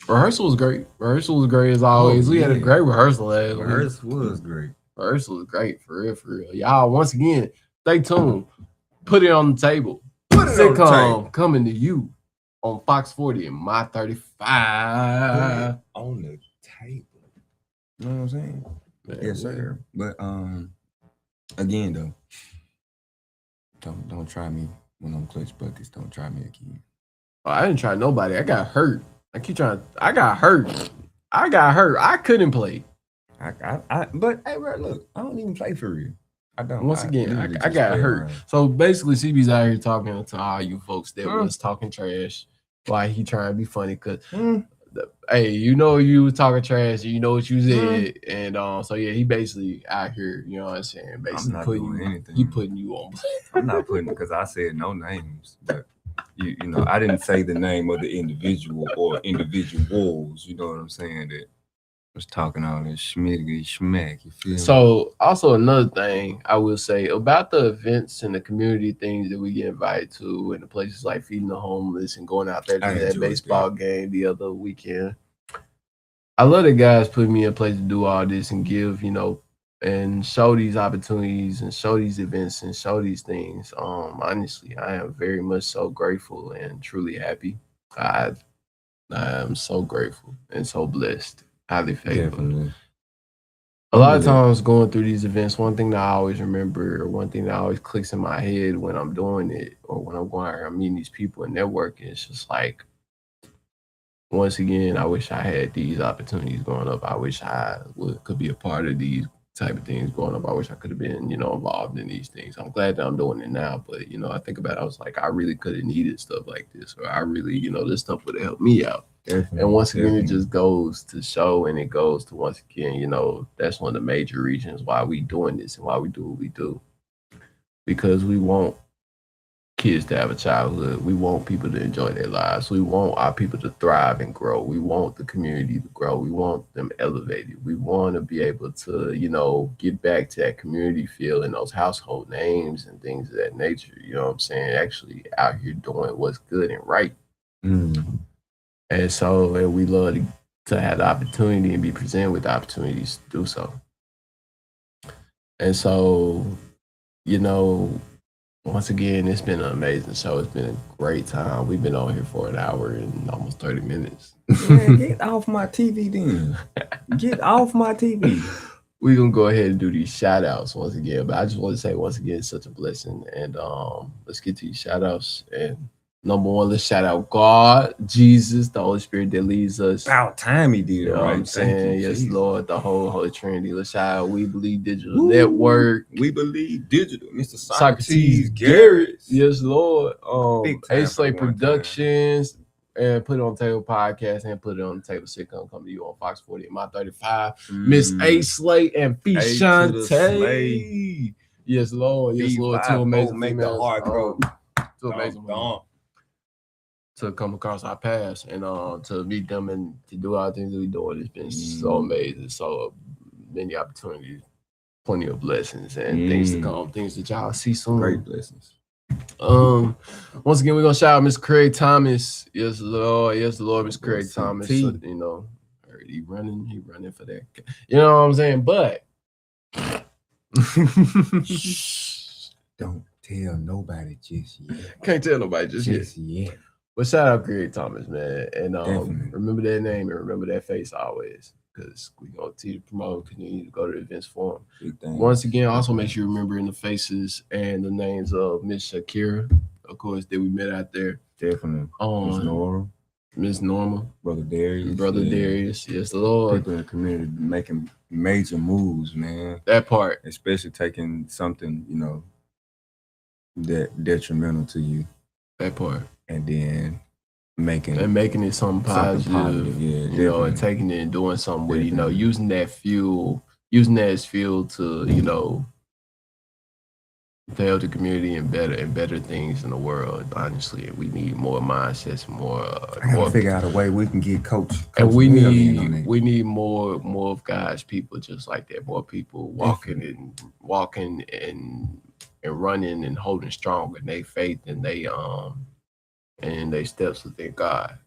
Rehearsal was great. Rehearsal was great as always. We had a great rehearsal last week. Rehearsal was great. Rehearsal was great, for real, for real. Y'all, once again, stay tuned. Put it on the table. Sitcom coming to you on Fox 40 and My 35. On the table. You know what I'm saying? Yes, sir. But again though, don't try me when I'm clutch buckets. Don't try me again. Oh, I didn't try nobody. I got hurt. I got hurt. I couldn't play. But hey, bro, look, I don't even play for real. I don't. Once again, I got hurt. Around. So basically, CB's out here talking to all you folks that was talking trash while he trying to be funny. Cause hey, you was talking trash. You know what you said, and so yeah, he basically out here. You know what I'm saying? Basically putting you on. I'm not putting because I said no names, but I didn't say the name of the individual or individuals. You know what I'm saying? That was talking all this schmiggity schmack. You feel me? So also another thing I will say about the events and the community things that we get invited to, and the places like feeding the homeless and going out there to that baseball game the other weekend. I love the guys putting me in a place to do all this and give, and show these opportunities and show these events and show these things. Honestly, I am very much so grateful and truly happy. I am so grateful and so blessed. Highly favored. Definitely. A lot of times going through these events, one thing that I always remember, or one thing that always clicks in my head when I'm doing it, or when I'm going out and I'm meeting these people and networking, it's just like, once again, I wish I had these opportunities growing up. I wish I could be a part of these type of things growing up. I wish I could have been, involved in these things. I'm glad that I'm doing it now, but I think about it, I was like, I really could have needed stuff like this, or I really, this stuff would have helped me out. And once again, it just goes to show, and it goes to, once again, that's one of the major reasons why we doing this and why we do what we do. Because we want kids to have a childhood. We want people to enjoy their lives. We want our people to thrive and grow. We want the community to grow. We want them elevated. We want to be able to, get back to that community feel and those household names and things of that nature. You know what I'm saying? Actually out here doing what's good and right. And so we love to have the opportunity and be presented with the opportunities to do so. And so, once again, it's been an amazing show. It's been a great time. We've been on here for an hour and almost 30 minutes. Man, get off my TV then. Get off my TV. We're going to go ahead and do these shout outs once again. But I just want to say once again, it's such a blessing. And let's get to these shout outs. And number one, let's shout out God, Jesus, the Holy Spirit that leads us. About time he did it, You know what I'm saying? Yes, Jesus. Lord, the whole Holy Trinity. Let's shout out We Believe Digital Network. We Believe Digital. Mr. Socrates Garrett. Yes, Lord. A-Slate Productions. And Put It on the Table podcast and Put It on the Table sitcom coming to you on Fox 40 and My 35. Miss A-Slate and Fishante. Yes, Lord. Yes, Lord. Two amazing make the heart grow. Two amazing to come across our paths and to meet them and to do all the things that we're doing. It's been so amazing. So many opportunities, plenty of blessings and things to come, things that y'all see soon. Great blessings. Once again, we're gonna shout out Miss Craig Thomas. Yes, Lord. Yes, Lord, Miss Craig Thomas. So, he running for that. You know what I'm saying? But don't tell nobody just yet. Can't tell nobody just yet. But shout out Craig Thomas, man. And remember that name and remember that face always. Because we're going to continue to promote, continue to go to events for him. Once again, also make sure you remember in the faces and the names of Miss Shakira, of course, that we met out there. Definitely. Miss Norma. Brother Darius. Darius. Yes, Lord. People in the community making major moves, man. That part. Especially taking something, that detrimental to you. That part. And then making it something positive, yeah, and taking it and doing something with it, using that as fuel to, to help the community and better things in the world. Honestly, we need more mindsets, more. I gotta figure out a way we can get coach and we need more of God's people just like that. More people walking and running and holding strong in their faith and they steps within God,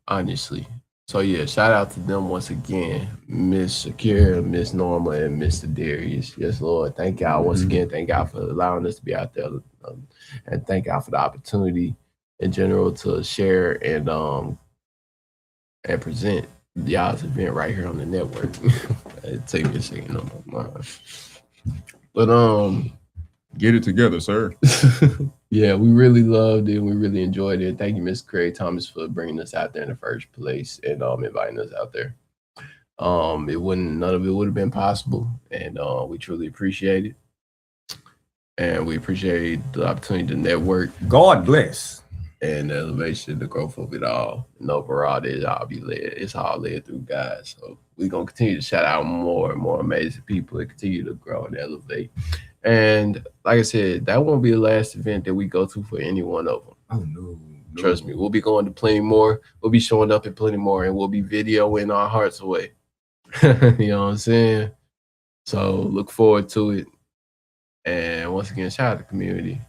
honestly. So yeah, shout out to them once again, Miss Shakira, Miss Norma, and Mr. Darius. Yes, Lord. Thank y'all once again. Thank y'all for allowing us to be out there, and thank y'all for the opportunity in general to share and present y'all's event right here on the network. It take me a second on my mind, but get it together, sir. Yeah, we really loved it. We really enjoyed it. Thank you, Miss Craig Thomas, for bringing us out there in the first place and inviting us out there. None of it would have been possible, and we truly appreciate it. And we appreciate the opportunity to network. God bless. And the elevation, the growth of it all. And overall, it's all led through God. So we're gonna continue to shout out more and more amazing people and continue to grow and elevate. And like I said, that won't be the last event that we go to for any one of them. Oh, no. Trust me, we'll be going to plenty more. We'll be showing up at plenty more, and we'll be videoing our hearts away. You know what I'm saying? So look forward to it. And once again, shout out to the community.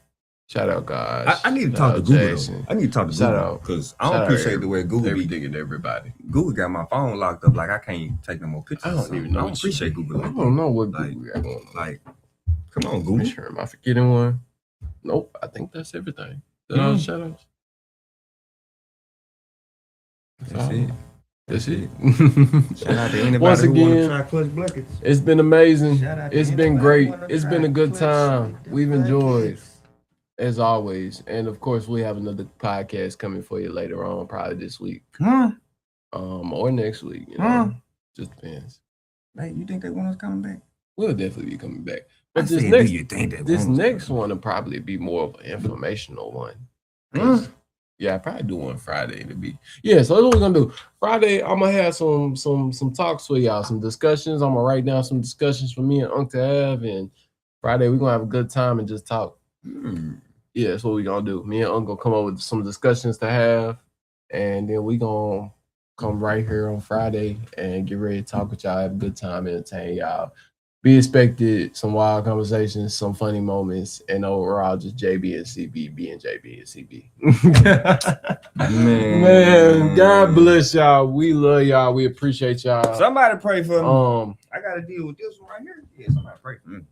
Shout out, guys. I need to talk to Google. I need to talk to Google because I don't appreciate the way Google everything and everybody. Google got my phone locked up. Like I can't take no more pictures. I don't even know. I don't appreciate Google. I don't know what Google got going on. Like, come on, Google. Sure, am I forgetting one? Nope. I think that's everything. That's all shout outs. That's it. Shout out to anybody Once who want to again, try Clutch Blankets. It's been amazing. It's been great. It's been a good time. We've enjoyed, as always. And of course, we have another podcast coming for you later on, probably this week. or next week. You know, just depends. Hey, you think they want us coming back? We'll definitely be coming back. I But this said, next, do you think they this want us next coming one will probably be more of an informational one. back? Yeah, I probably do one Friday to be. Yeah, so that's what we're gonna do. Friday, I'm gonna have some talks with y'all, some discussions. I'm gonna write down some discussions for me and Uncle Av, and Friday we're gonna have a good time and just talk. Yeah, that's what we're gonna do. Me and Uncle come up with some discussions to have, and then we gonna come right here on Friday and get ready to talk with y'all, have a good time, entertain y'all. Be expected, some wild conversations, some funny moments, and overall just JB and CB being JB and CB. Man, God bless y'all. We love y'all. We appreciate y'all. Somebody pray for me. I gotta deal with this one right here. Yeah, somebody pray for me.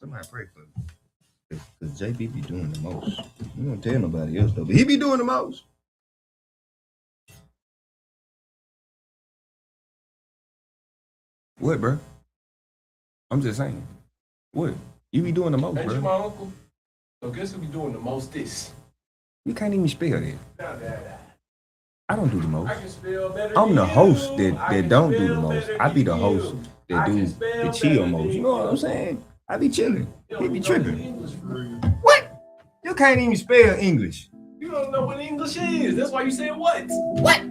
Somebody pray for me. Because JB be doing the most. You don't tell nobody else though, but he be doing the most. What, bro? I'm just saying. What? You be doing the most, Ain't bro. you my uncle? So guess who be doing the most this? You can't even spell that. I don't do the most. I can spell better I'm than the host you. that don't do the most. I be the host that do the chill most. You know what I'm saying? I be chilling. He be tripping. What? You can't even spell English. You don't know what English is. That's why you said what? What?